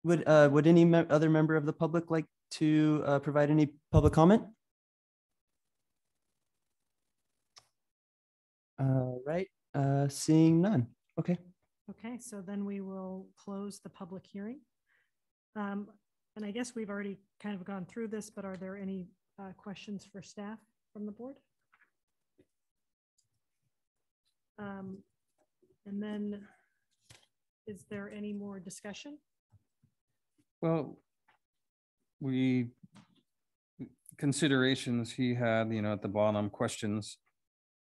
[SPEAKER 2] Would any other member of the public like to provide any public comment? Right, seeing none. Okay.
[SPEAKER 1] Okay, so then we will close the public hearing. And I guess we've already kind of gone through this, but are there any questions for staff from the board? And then is there any more discussion?
[SPEAKER 3] Well, considerations he had, you know, at the bottom, questions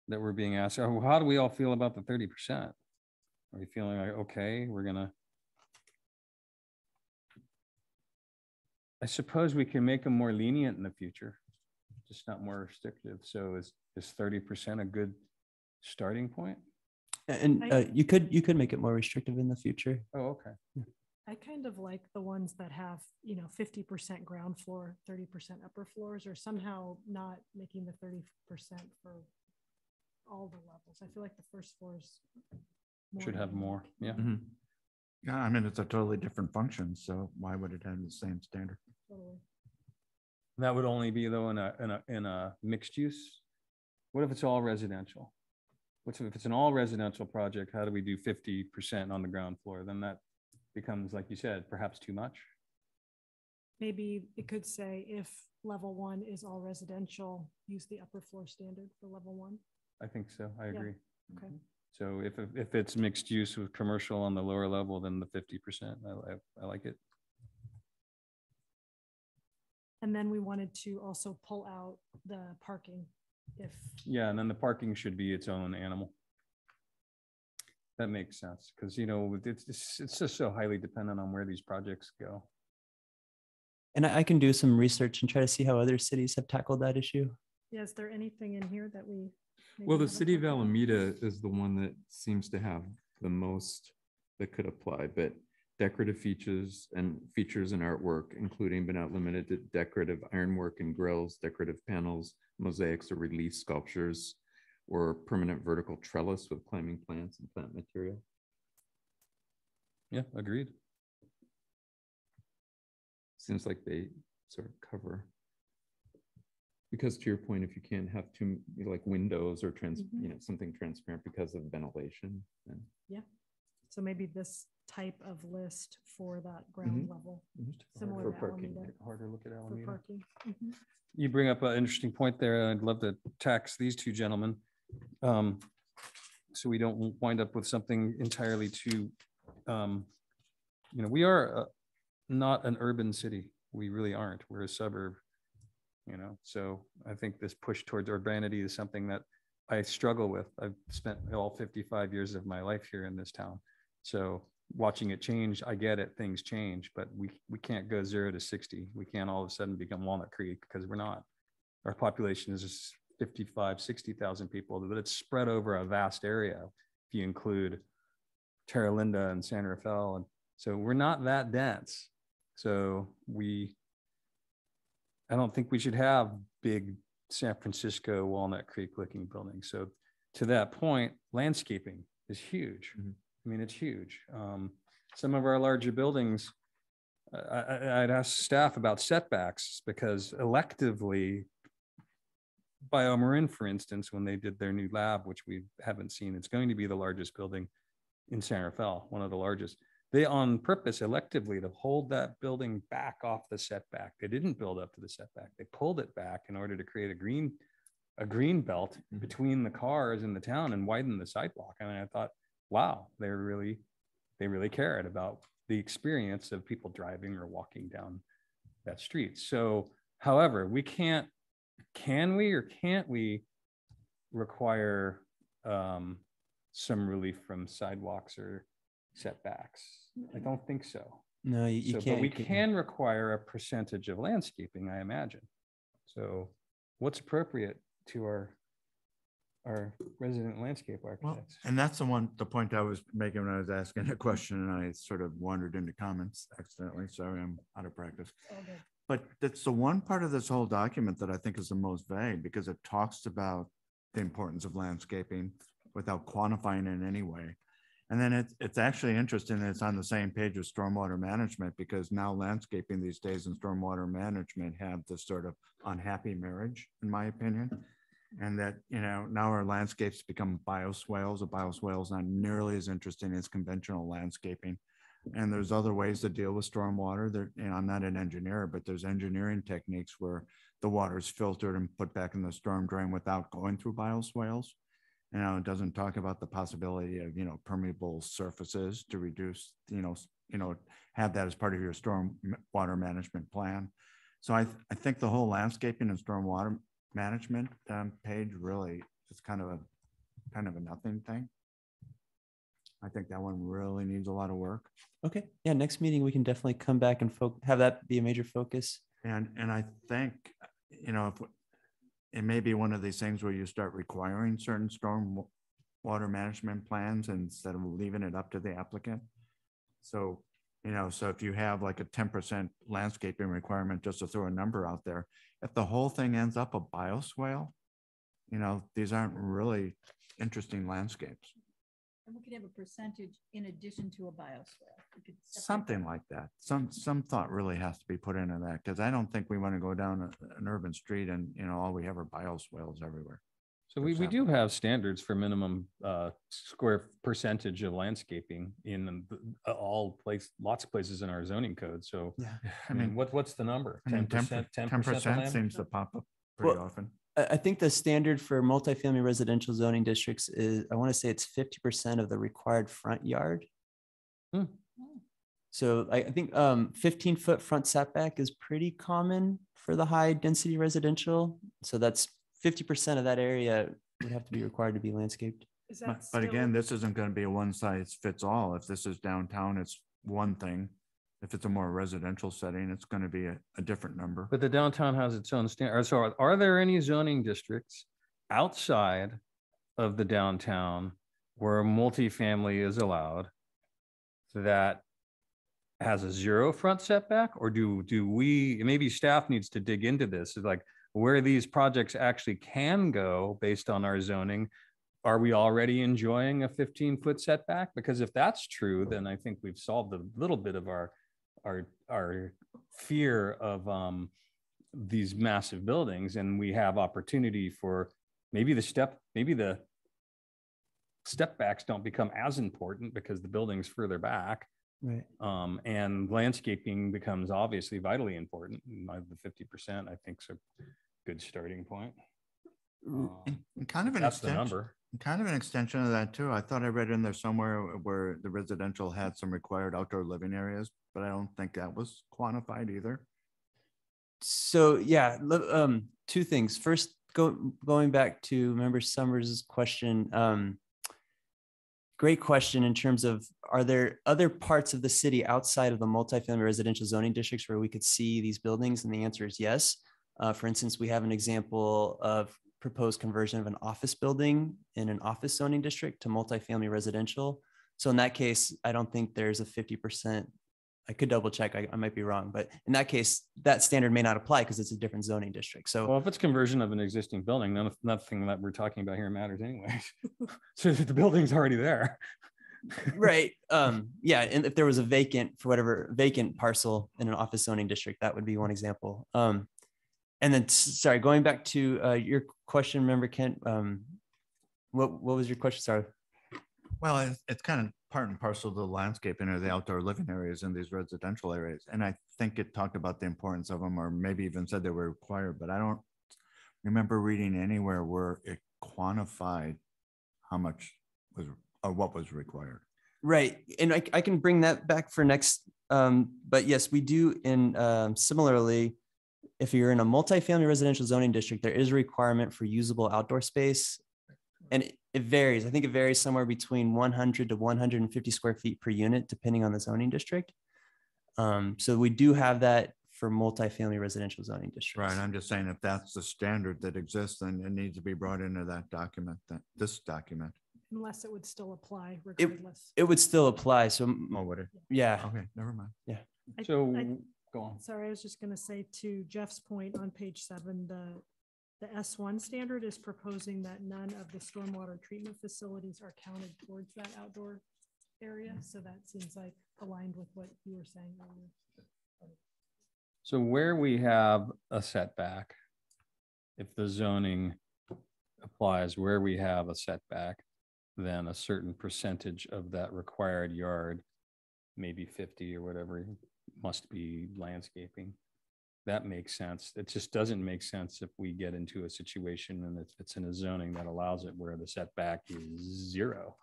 [SPEAKER 3] that were being asked. Oh, how do we all feel about the 30%? Are we feeling like, okay, we're gonna, I suppose we can make them more lenient in the future, just not more restrictive. So is 30% a good starting point?
[SPEAKER 2] And you could make it more restrictive in the future.
[SPEAKER 3] Oh, okay.
[SPEAKER 2] Yeah.
[SPEAKER 1] I kind of like the ones that have, 50% ground floor, 30% upper floors, or somehow not making the 30% for all the levels. I feel like the first floors
[SPEAKER 3] Should have more. Yeah.
[SPEAKER 4] Mm-hmm. Yeah, I mean, it's a totally different function, so why would it have the same standard?
[SPEAKER 1] Totally.
[SPEAKER 3] That would only be though in a mixed use. What if it's all residential? If it's an all residential project, how do we do 50% on the ground floor? Then that becomes, like you said, perhaps too much.
[SPEAKER 1] Maybe it could say if level 1 is all residential, use the upper floor standard for level 1.
[SPEAKER 3] I think so. I agree.
[SPEAKER 1] Okay.
[SPEAKER 3] So if it's mixed use with commercial on the lower level, then the 50%, I like it.
[SPEAKER 1] And then we wanted to also pull out the parking
[SPEAKER 3] Yeah, and then the parking should be its own animal. That makes sense, because it's just so highly dependent on where these projects go.
[SPEAKER 2] And I can do some research and try to see how other cities have tackled that issue.
[SPEAKER 1] Yeah, is there anything in here that we?
[SPEAKER 7] Well, the city of Alameda is the one that seems to have the most that could apply, but decorative features and artwork, including but not limited to decorative ironwork and grills, decorative panels, mosaics or relief sculptures, or permanent vertical trellis with climbing plants and plant material.
[SPEAKER 3] Yeah, agreed.
[SPEAKER 7] Seems like they sort of cover. Because to your point, if you can't have too like windows or something transparent because of ventilation, then
[SPEAKER 1] yeah. So maybe this type of list for that ground level, similar
[SPEAKER 3] for
[SPEAKER 1] to
[SPEAKER 3] parking.
[SPEAKER 1] Alameda.
[SPEAKER 3] Harder look at Alameda.
[SPEAKER 1] For parking.
[SPEAKER 3] You bring up an interesting point there. I'd love to tax these two gentlemen, so we don't wind up with something entirely too. We are not an urban city. We really aren't. We're a suburb. So I think this push towards urbanity is something that I struggle with. I've spent all 55 years of my life here in this town. So watching it change, I get it, things change, but we can't go 0 to 60. We can't all of a sudden become Walnut Creek, because we're not. Our population is just 55, 60,000 people, but it's spread over a vast area if you include Terra Linda and San Rafael. And so we're not that dense. So I don't think we should have big San Francisco, Walnut Creek looking buildings. So to that point, landscaping is huge. I mean, it's huge. Some of our larger buildings, I'd ask staff about setbacks, because electively, BioMarin, for instance, when they did their new lab, which we haven't seen, it's going to be the largest building in San Rafael, one of the largest. they on purpose electively to hold that building back off the setback. They didn't build up to the setback. They pulled it back in order to create a green belt between the cars in the town and widen the sidewalk. And I thought, wow, they really cared about the experience of people driving or walking down that street. So, however, can we require some relief from sidewalks or setbacks? I don't think so.
[SPEAKER 2] No, you
[SPEAKER 3] So,
[SPEAKER 2] can't.
[SPEAKER 3] but we can require a percentage of landscaping, I imagine. So what's appropriate to our resident landscape
[SPEAKER 4] Well,
[SPEAKER 3] architects?
[SPEAKER 4] and that's the point I was making when I was asking a question, and I sort of wandered into comments accidentally. Sorry, I'm out of practice. But that's the one part of this whole document that I think is the most vague, because it talks about the importance of landscaping without quantifying it in any way. And then it's actually interesting that it's on the same page with stormwater management, because now landscaping these days and stormwater management have this sort of unhappy marriage, in my opinion. And that, now our landscapes become bioswales. A bioswale is not nearly as interesting as conventional landscaping. And there's other ways to deal with stormwater. I'm not an engineer, but there's engineering techniques where the water is filtered and put back in the storm drain without going through bioswales. It doesn't talk about the possibility of, permeable surfaces to reduce, have that as part of your storm water management plan. So I think the whole landscaping and stormwater management page really is kind of a nothing thing. I think that one really needs a lot of work.
[SPEAKER 2] Okay. Yeah. Next meeting, we can definitely come back and have that be a major focus.
[SPEAKER 4] And I think, if it may be one of these things where you start requiring certain storm water management plans instead of leaving it up to the applicant. So, so if you have like a 10% landscaping requirement, just to throw a number out there, if the whole thing ends up a bioswale, these aren't really interesting landscapes.
[SPEAKER 5] And we could have a percentage in addition to a bioswale.
[SPEAKER 4] Something like that. Some thought really has to be put into that, because I don't think we want to go down an urban street and, all we have are bioswales everywhere.
[SPEAKER 3] So we do have standards for minimum square percentage of landscaping in lots of places in our zoning code. So
[SPEAKER 2] yeah,
[SPEAKER 4] I mean,
[SPEAKER 3] what's the number?
[SPEAKER 4] 10%, 10% seems to pop up pretty often.
[SPEAKER 2] I think the standard for multifamily residential zoning districts is, I want to say it's 50% of the required front yard. So I think 15-foot front setback is pretty common for the high density residential. So that's 50% of that area would have to be required to be landscaped.
[SPEAKER 1] Is that
[SPEAKER 4] But again, this isn't going to be a one size fits all. If this is downtown, it's one thing. If it's a more residential setting, it's going to be a different number.
[SPEAKER 3] But the downtown has its own standard. So are there any zoning districts outside of the downtown where multifamily is allowed that has a 0 front setback? Or do we, maybe staff needs to dig into this, is like where these projects actually can go based on our zoning? Are we already enjoying a 15-foot setback? Because if that's true, then I think we've solved a little bit of our fear of these massive buildings, and we have opportunity for maybe the step backs don't become as important because the building's further back.
[SPEAKER 2] Right.
[SPEAKER 3] And landscaping becomes obviously vitally important. The 50%, I think, is a good starting point.
[SPEAKER 4] And kind of an
[SPEAKER 3] That's the
[SPEAKER 4] extension,
[SPEAKER 3] number.
[SPEAKER 4] kind of an extension of that too. I thought I read in there somewhere where the residential had some required outdoor living areas, but I don't think that was quantified either.
[SPEAKER 2] So yeah, two things. First, going back to Member Summers' question. Great question in terms of, are there other parts of the city outside of the multifamily residential zoning districts where we could see these buildings? And the answer is yes. For instance, we have an example of proposed conversion of an office building in an office zoning district to multifamily residential. So in that case, I don't think there's a 50%. I could double check. I might be wrong, but in that case, that standard may not apply because it's a different zoning district. So,
[SPEAKER 3] well, if it's conversion of an existing building, nothing that we're talking about here matters anyway. So the building's already there.
[SPEAKER 2] Right. Yeah. And if there was a vacant parcel in an office zoning district, that would be one example. And then, sorry, going back to your question, Member Kent, what was your question? Sorry.
[SPEAKER 4] Well, it's kind of part and parcel of the landscaping or the outdoor living areas in these residential areas. And I think it talked about the importance of them, or maybe even said they were required, but I don't remember reading anywhere where it quantified how much was, or what was required.
[SPEAKER 2] Right. And I can bring that back for next. But yes, we do in similarly, if you're in a multifamily residential zoning district, there is a requirement for usable outdoor space. And it varies. I think it varies somewhere between 100 to 150 square feet per unit, depending on the zoning district. So we do have that for multifamily residential zoning districts.
[SPEAKER 4] Right. I'm just saying if that's the standard that exists, then it needs to be brought into that document, this document.
[SPEAKER 1] Unless it would still apply regardless.
[SPEAKER 2] It would still apply. So
[SPEAKER 4] Oh, would it?
[SPEAKER 2] yeah.
[SPEAKER 4] Okay, never mind.
[SPEAKER 3] So
[SPEAKER 1] I-
[SPEAKER 3] go on.
[SPEAKER 1] Sorry, I was just gonna say to Jeff's point on page 7, the S1 standard is proposing that none of the stormwater treatment facilities are counted towards that outdoor area. So that seems like aligned with what you were saying earlier.
[SPEAKER 3] So where we have a setback, if the zoning applies where we have a setback, then a certain percentage of that required yard, maybe 50 or whatever, must be landscaping. That makes sense. It just doesn't make sense if we get into a situation and it's in a zoning that allows it where the setback is 0.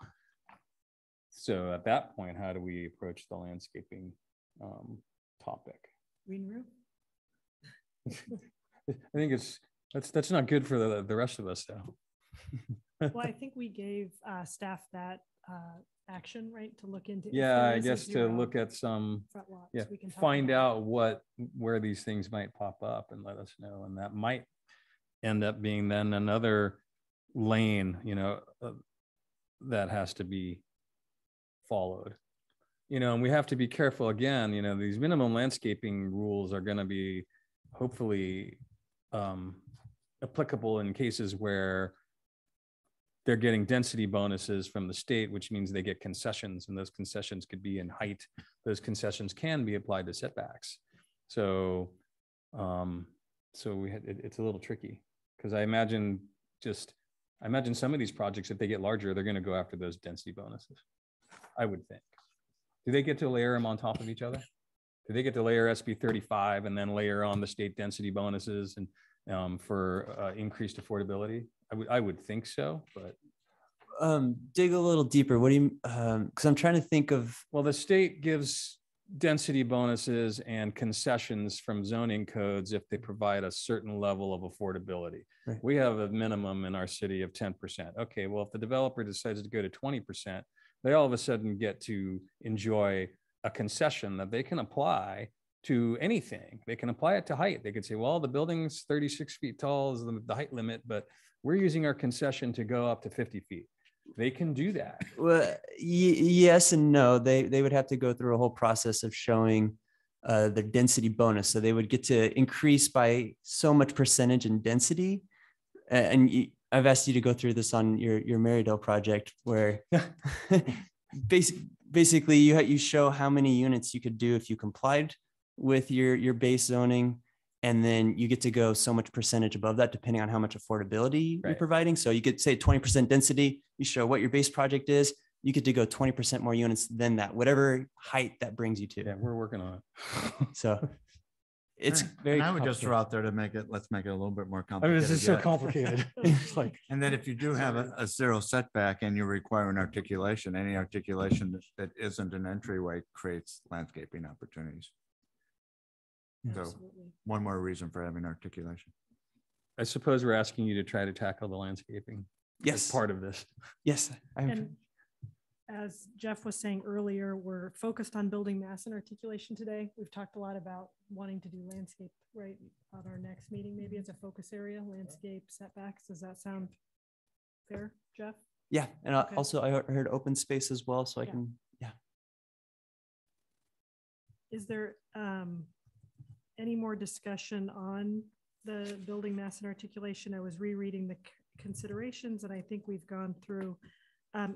[SPEAKER 3] So at that point, how do we approach the landscaping topic?
[SPEAKER 1] Green roof?
[SPEAKER 3] I think that's not good for the rest of us though.
[SPEAKER 1] Well, I think we gave staff that action, right, to look into. if
[SPEAKER 3] Yeah,
[SPEAKER 1] there
[SPEAKER 3] I
[SPEAKER 1] is a
[SPEAKER 3] guess to
[SPEAKER 1] 0
[SPEAKER 3] look at some,
[SPEAKER 1] front lots,
[SPEAKER 3] yeah,
[SPEAKER 1] we can talk
[SPEAKER 3] find
[SPEAKER 1] about
[SPEAKER 3] out where these things might pop up and let us know. And that might end up being then another lane, that has to be followed. And we have to be careful again, these minimum landscaping rules are going to be hopefully applicable in cases where they're getting density bonuses from the state, which means they get concessions, and those concessions could be in height. Those concessions can be applied to setbacks. So, it's a little tricky because I imagine some of these projects, if they get larger, they're going to go after those density bonuses. I would think. Do they get to layer them on top of each other? Do they get to layer SB 35 and then layer on the state density bonuses and for increased affordability? I would think so, but
[SPEAKER 2] dig a little deeper. What do you, because I'm trying to think of.
[SPEAKER 3] Well, the state gives density bonuses and concessions from zoning codes if they provide a certain level of affordability.
[SPEAKER 2] Right.
[SPEAKER 3] We have a minimum in our city of 10%. Okay, well, if the developer decides to go to 20%, they all of a sudden get to enjoy a concession that they can apply to anything. They can apply it to height. They could say, well, the building's 36 feet tall is the height limit, but we're using our concession to go up to 50 feet. They can do that.
[SPEAKER 2] Well, yes and no. They would have to go through a whole process of showing their density bonus. So they would get to increase by so much percentage in density. And I've asked you to go through this on your Marydale project, where basically you show how many units you could do if you complied with your base zoning. And then you get to go so much percentage above that, depending on how much affordability you're providing. So you could say 20% density, you show what your base project is, you get to go 20% more units than that, whatever height that brings you to.
[SPEAKER 3] Yeah, we're working on it.
[SPEAKER 2] So it's very,
[SPEAKER 4] And I would just throw out there to let's make it a little bit more
[SPEAKER 3] I mean,
[SPEAKER 4] complicated.
[SPEAKER 3] this is so
[SPEAKER 4] yet.
[SPEAKER 3] complicated. It's like,
[SPEAKER 4] And then if you do have a 0 setback and you require an articulation, any articulation that isn't an entryway creates landscaping opportunities. So
[SPEAKER 1] Absolutely.
[SPEAKER 4] one more reason for having articulation.
[SPEAKER 3] I suppose we're asking you to try to tackle the landscaping as
[SPEAKER 2] yes,
[SPEAKER 3] part of this.
[SPEAKER 2] yes.
[SPEAKER 1] And as Jeff was saying earlier, we're focused on building mass and articulation today. We've talked a lot about wanting to do landscape, right, on our next meeting, maybe as a focus area, landscape setbacks. Does that sound fair, Jeff?
[SPEAKER 2] Yeah, and
[SPEAKER 1] Okay.
[SPEAKER 2] also I heard open space as well, so I can,
[SPEAKER 1] Is there any more discussion on the building mass and articulation? I was rereading the considerations, and I think we've gone through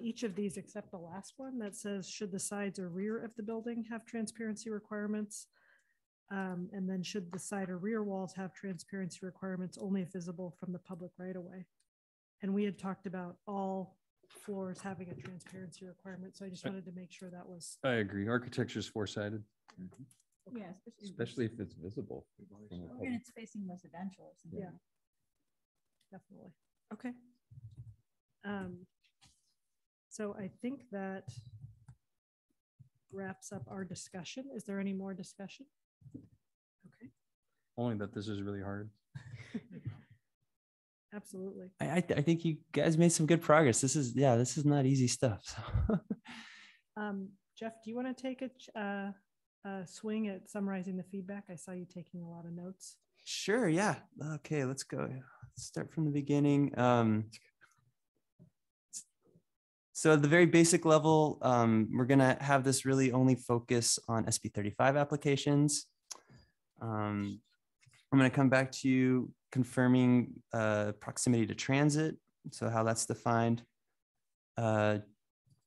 [SPEAKER 1] each of these except the last one that says, should the sides or rear of the building have transparency requirements? And then should the side or rear walls have transparency requirements only if visible from the public right of way? And we had talked about all floors having a transparency requirement. So I just wanted to make sure that was.
[SPEAKER 3] I agree. Architecture is four-sided.
[SPEAKER 5] Yeah.
[SPEAKER 7] Especially if it's visible. from the
[SPEAKER 5] And
[SPEAKER 7] public.
[SPEAKER 5] it's facing residential or something.
[SPEAKER 1] Yeah. Definitely. Okay. So I think that wraps up our discussion. Is there any more discussion? Okay,
[SPEAKER 3] Only that this is really hard.
[SPEAKER 1] absolutely.
[SPEAKER 2] I think you guys made some good progress. This is not easy stuff. So.
[SPEAKER 1] Jeff, do you want to take a swing at summarizing the feedback? I saw you taking a lot of notes.
[SPEAKER 2] Sure. Yeah. Okay. Let's go. Let's start from the beginning. So at the very basic level, we're going to have this really only focus on SB 35 applications. I'm going to come back to you confirming proximity to transit. So how that's defined.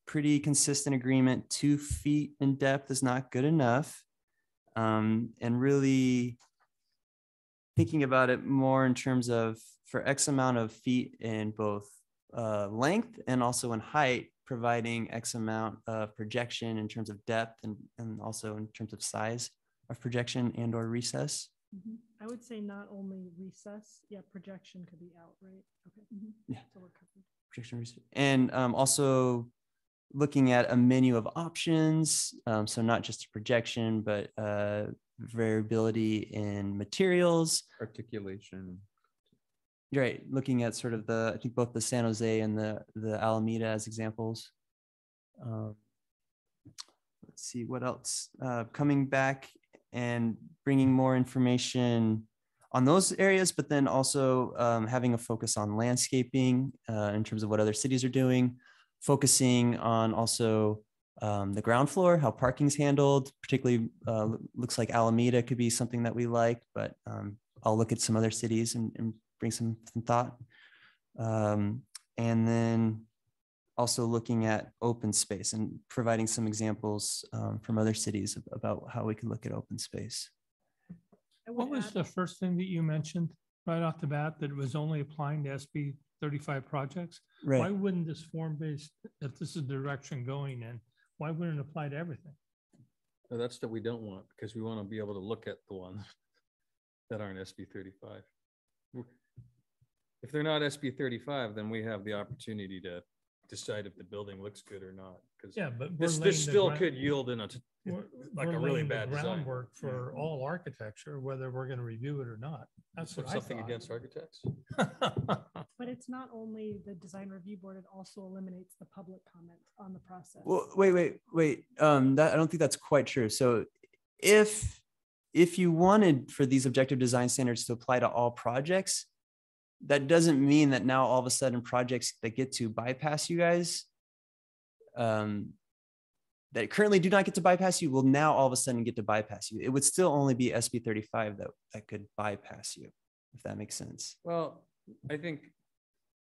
[SPEAKER 2] Pretty consistent agreement, 2 feet in depth is not good enough. And really thinking about it more in terms of for X amount of feet in both length and also in height, providing X amount of projection in terms of depth and also in terms of size of projection and or recess.
[SPEAKER 1] I would say not only recess, yeah, projection could be out, right? Okay.
[SPEAKER 2] Yeah.
[SPEAKER 1] So we're covered.
[SPEAKER 2] Projection recess. And also looking at a menu of options. So not just a projection, but variability in materials.
[SPEAKER 7] Articulation.
[SPEAKER 2] Right, looking at sort of I think both the San Jose and the Alameda as examples. Let's see what else. Coming back and bringing more information on those areas, but then also having a focus on landscaping in terms of what other cities are doing, focusing on also the ground floor, how parking's handled, particularly looks like Alameda could be something that we like, but I'll look at some other cities and bring some thought. And then also looking at open space and providing some examples from other cities about how we can look at open space.
[SPEAKER 6] What was the first thing that you mentioned right off the bat, that it was only applying to SB 35 projects?
[SPEAKER 2] Right.
[SPEAKER 6] Why wouldn't this form-based, if this is the direction going in, why wouldn't it apply to everything?
[SPEAKER 3] No, that's what we don't want, because we want to be able to look at the ones that aren't SB 35. If they're not SB 35, then we have the opportunity to decide if the building looks good or not. Because
[SPEAKER 6] Yeah, but
[SPEAKER 3] this still could yield in like a really bad design.
[SPEAKER 6] Groundwork for all architecture, whether we're going to review it or not. That's what I
[SPEAKER 3] Something
[SPEAKER 6] thought.
[SPEAKER 3] against architects?
[SPEAKER 1] But it's not only the design review board, it also eliminates the public comment on the process.
[SPEAKER 2] Well, wait. That I don't think that's quite true. So if you wanted for these objective design standards to apply to all projects, that doesn't mean that now all of a sudden projects that get to bypass you guys, that currently do not get to bypass you, will now all of a sudden get to bypass you. It would still only be SB 35 that could bypass you, if that makes sense.
[SPEAKER 3] Well, I think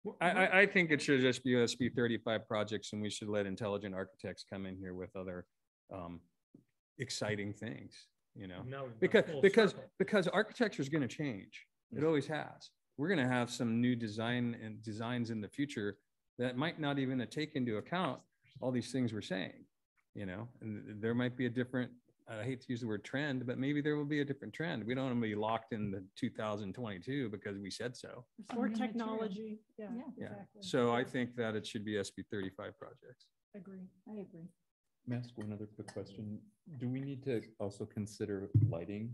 [SPEAKER 3] it should just be SB 35 projects, and we should let intelligent architects come in here with other exciting things, because architecture is going to change. It always has. We're going to have some new designs in the future that might not even take into account all these things we're saying, and there might be a different, I hate to use the word trend, but maybe there will be a different trend. We don't want to be locked in the 2022 because we said so.
[SPEAKER 1] Or technology. Yeah,
[SPEAKER 3] Yeah.
[SPEAKER 1] exactly.
[SPEAKER 3] So I think that it should be SB 35 projects.
[SPEAKER 1] Agree.
[SPEAKER 5] I agree.
[SPEAKER 7] May I ask one other quick question? Do we need to also consider lighting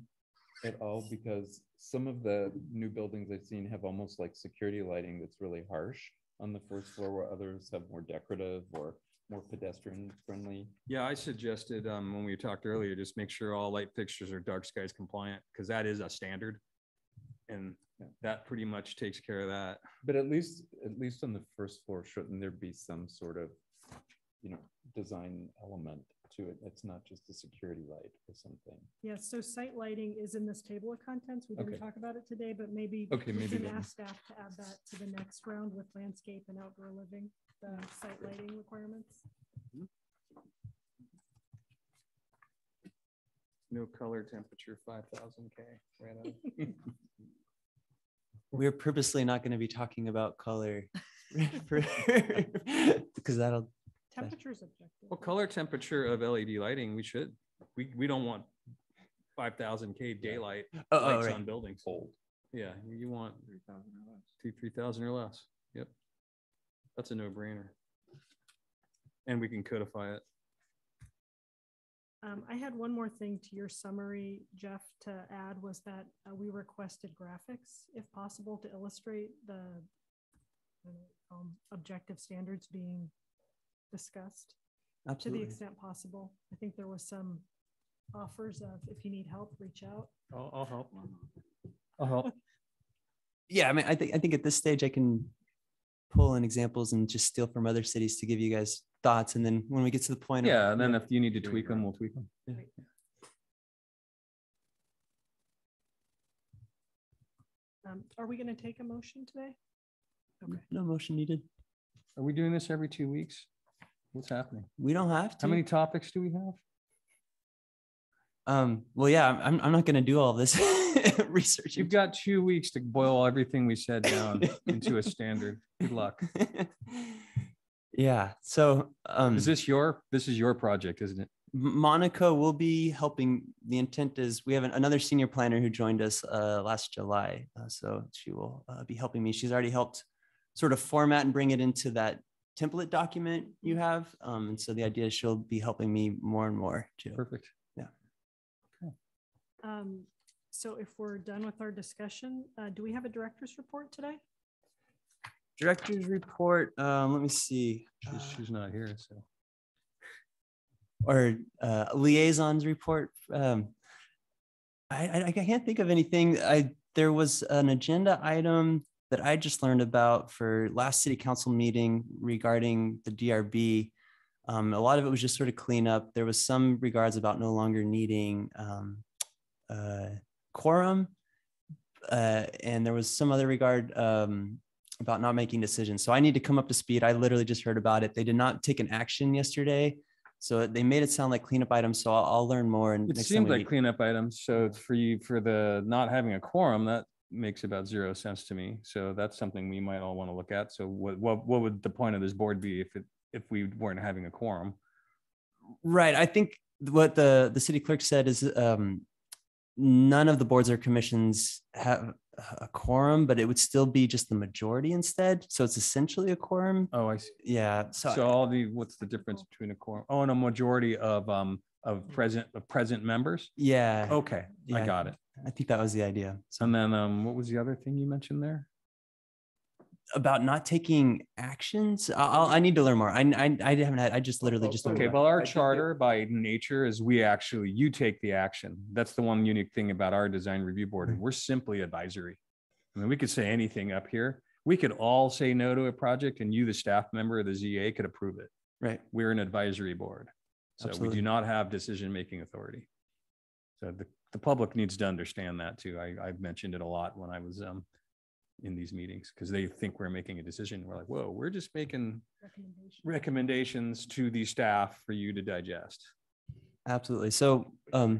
[SPEAKER 7] at all? Because some of the new buildings I've seen have almost like security lighting that's really harsh on the first floor, where others have more decorative or more pedestrian friendly.
[SPEAKER 3] Yeah, I suggested when we talked earlier, just make sure all light fixtures are dark skies compliant, because that is a standard. And that pretty much takes care of that.
[SPEAKER 7] But at least on the first floor, shouldn't there be some sort of, design element to it? It's not just a security light or something.
[SPEAKER 1] Yeah, so site lighting is in this table of contents. We didn't
[SPEAKER 7] Okay.
[SPEAKER 1] talk about it today, but maybe
[SPEAKER 7] Okay,
[SPEAKER 1] we
[SPEAKER 7] maybe
[SPEAKER 1] can
[SPEAKER 7] then.
[SPEAKER 1] ask staff to add that to the next round with landscape and outdoor living, the site lighting requirements.
[SPEAKER 3] No color, temperature, 5,000 K. Right on.
[SPEAKER 2] We're purposely not going to be talking about color Because that'll,
[SPEAKER 1] Temperature is objective.
[SPEAKER 3] Well, color temperature of LED lighting, we don't want 5,000 K daylight lights
[SPEAKER 2] right.
[SPEAKER 3] on buildings. Yeah, you want 3,000 or less. Yep. That's a no-brainer. And we can codify it.
[SPEAKER 1] I had one more thing to your summary, Jeff, to add was that we requested graphics, if possible, to illustrate the objective standards being discussed.
[SPEAKER 2] absolutely.
[SPEAKER 1] To the extent possible. I think there was some offers of if you need help, reach out.
[SPEAKER 3] I'll help. I'll help.
[SPEAKER 2] Yeah, I mean, I think at this stage I can pull in examples and just steal from other cities to give you guys thoughts. And then when we get to the point,
[SPEAKER 3] Yeah, and then if you need to tweak them, we'll tweak them.
[SPEAKER 1] Are we going to take a motion today? Okay.
[SPEAKER 2] no motion needed.
[SPEAKER 3] Are we doing this every 2 weeks? What's happening?
[SPEAKER 2] We don't have to.
[SPEAKER 3] How many topics do we have?
[SPEAKER 2] Well, yeah, I'm not going to do all this research.
[SPEAKER 3] You've got 2 weeks to boil everything we said down into a standard. Good luck.
[SPEAKER 2] Yeah. So
[SPEAKER 3] Is this is your project, isn't it?
[SPEAKER 2] Monica will be helping. The intent is we have another senior planner who joined us last July. So she will be helping me. She's already helped sort of format and bring it into that template document you have. And so the idea is she'll be helping me more and more too.
[SPEAKER 3] Perfect.
[SPEAKER 2] Yeah.
[SPEAKER 1] So if we're done with our discussion, do we have a director's report today?
[SPEAKER 2] Director's report. Let me see.
[SPEAKER 3] She's not here, so.
[SPEAKER 2] Or liaisons report. I can't think of anything. There was an agenda item that I just learned about for last city council meeting regarding the DRB. A lot of it was just sort of cleanup. There was some regards about no longer needing quorum, and there was some other regard about not making decisions. So I need to come up to speed. I literally just heard about it. They did not take an action yesterday. So they made it sound like cleanup items. So I'll learn more. And
[SPEAKER 3] It seems like cleanup items. So it's for the not having a quorum, that makes about 0 sense to me. So that's something we might all want to look at. So what would the point of this board be if we weren't having a quorum?
[SPEAKER 2] Right. I think what the city clerk said is none of the boards or commissions have a quorum, but it would still be just the majority instead. So it's essentially a quorum.
[SPEAKER 3] Oh, I see.
[SPEAKER 2] Yeah.
[SPEAKER 3] So what's the difference between a quorum? Oh, and a majority of present members?
[SPEAKER 2] Yeah.
[SPEAKER 3] Okay,
[SPEAKER 2] Yeah.
[SPEAKER 3] I got it.
[SPEAKER 2] I think that was the idea. So
[SPEAKER 3] And then what was the other thing you mentioned there?
[SPEAKER 2] about not taking actions. I need to learn more. I haven't had, I just literally just. learned
[SPEAKER 3] Okay,
[SPEAKER 2] about
[SPEAKER 3] well,
[SPEAKER 2] it.
[SPEAKER 3] our charter by nature is you take the action. That's the one unique thing about our design review board. And we're simply advisory. I mean, we could say anything up here. We could all say no to a project and you, the staff member of the ZA, could approve it.
[SPEAKER 2] Right.
[SPEAKER 3] We're an advisory board. So
[SPEAKER 2] Absolutely.
[SPEAKER 3] we do not have decision-making authority. So the public needs to understand that too. I've mentioned it a lot when I was in these meetings because they think we're making a decision. We're like, whoa, we're just making recommendations to the staff for you to digest.
[SPEAKER 2] Absolutely. So, so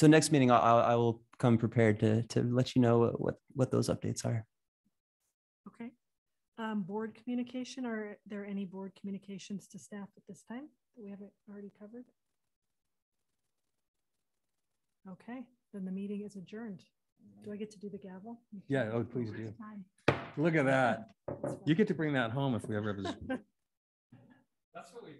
[SPEAKER 2] next meeting, I will come prepared to let you know what those updates are.
[SPEAKER 1] Okay. Board communication, are there any board communications to staff at this time that we haven't already covered? Okay, then the meeting is adjourned. Do I get to do the gavel?
[SPEAKER 3] Yeah, oh, please do.
[SPEAKER 5] Time.
[SPEAKER 3] Look at that.
[SPEAKER 1] That's fine.
[SPEAKER 3] You get to bring that home if we ever have a. That's what we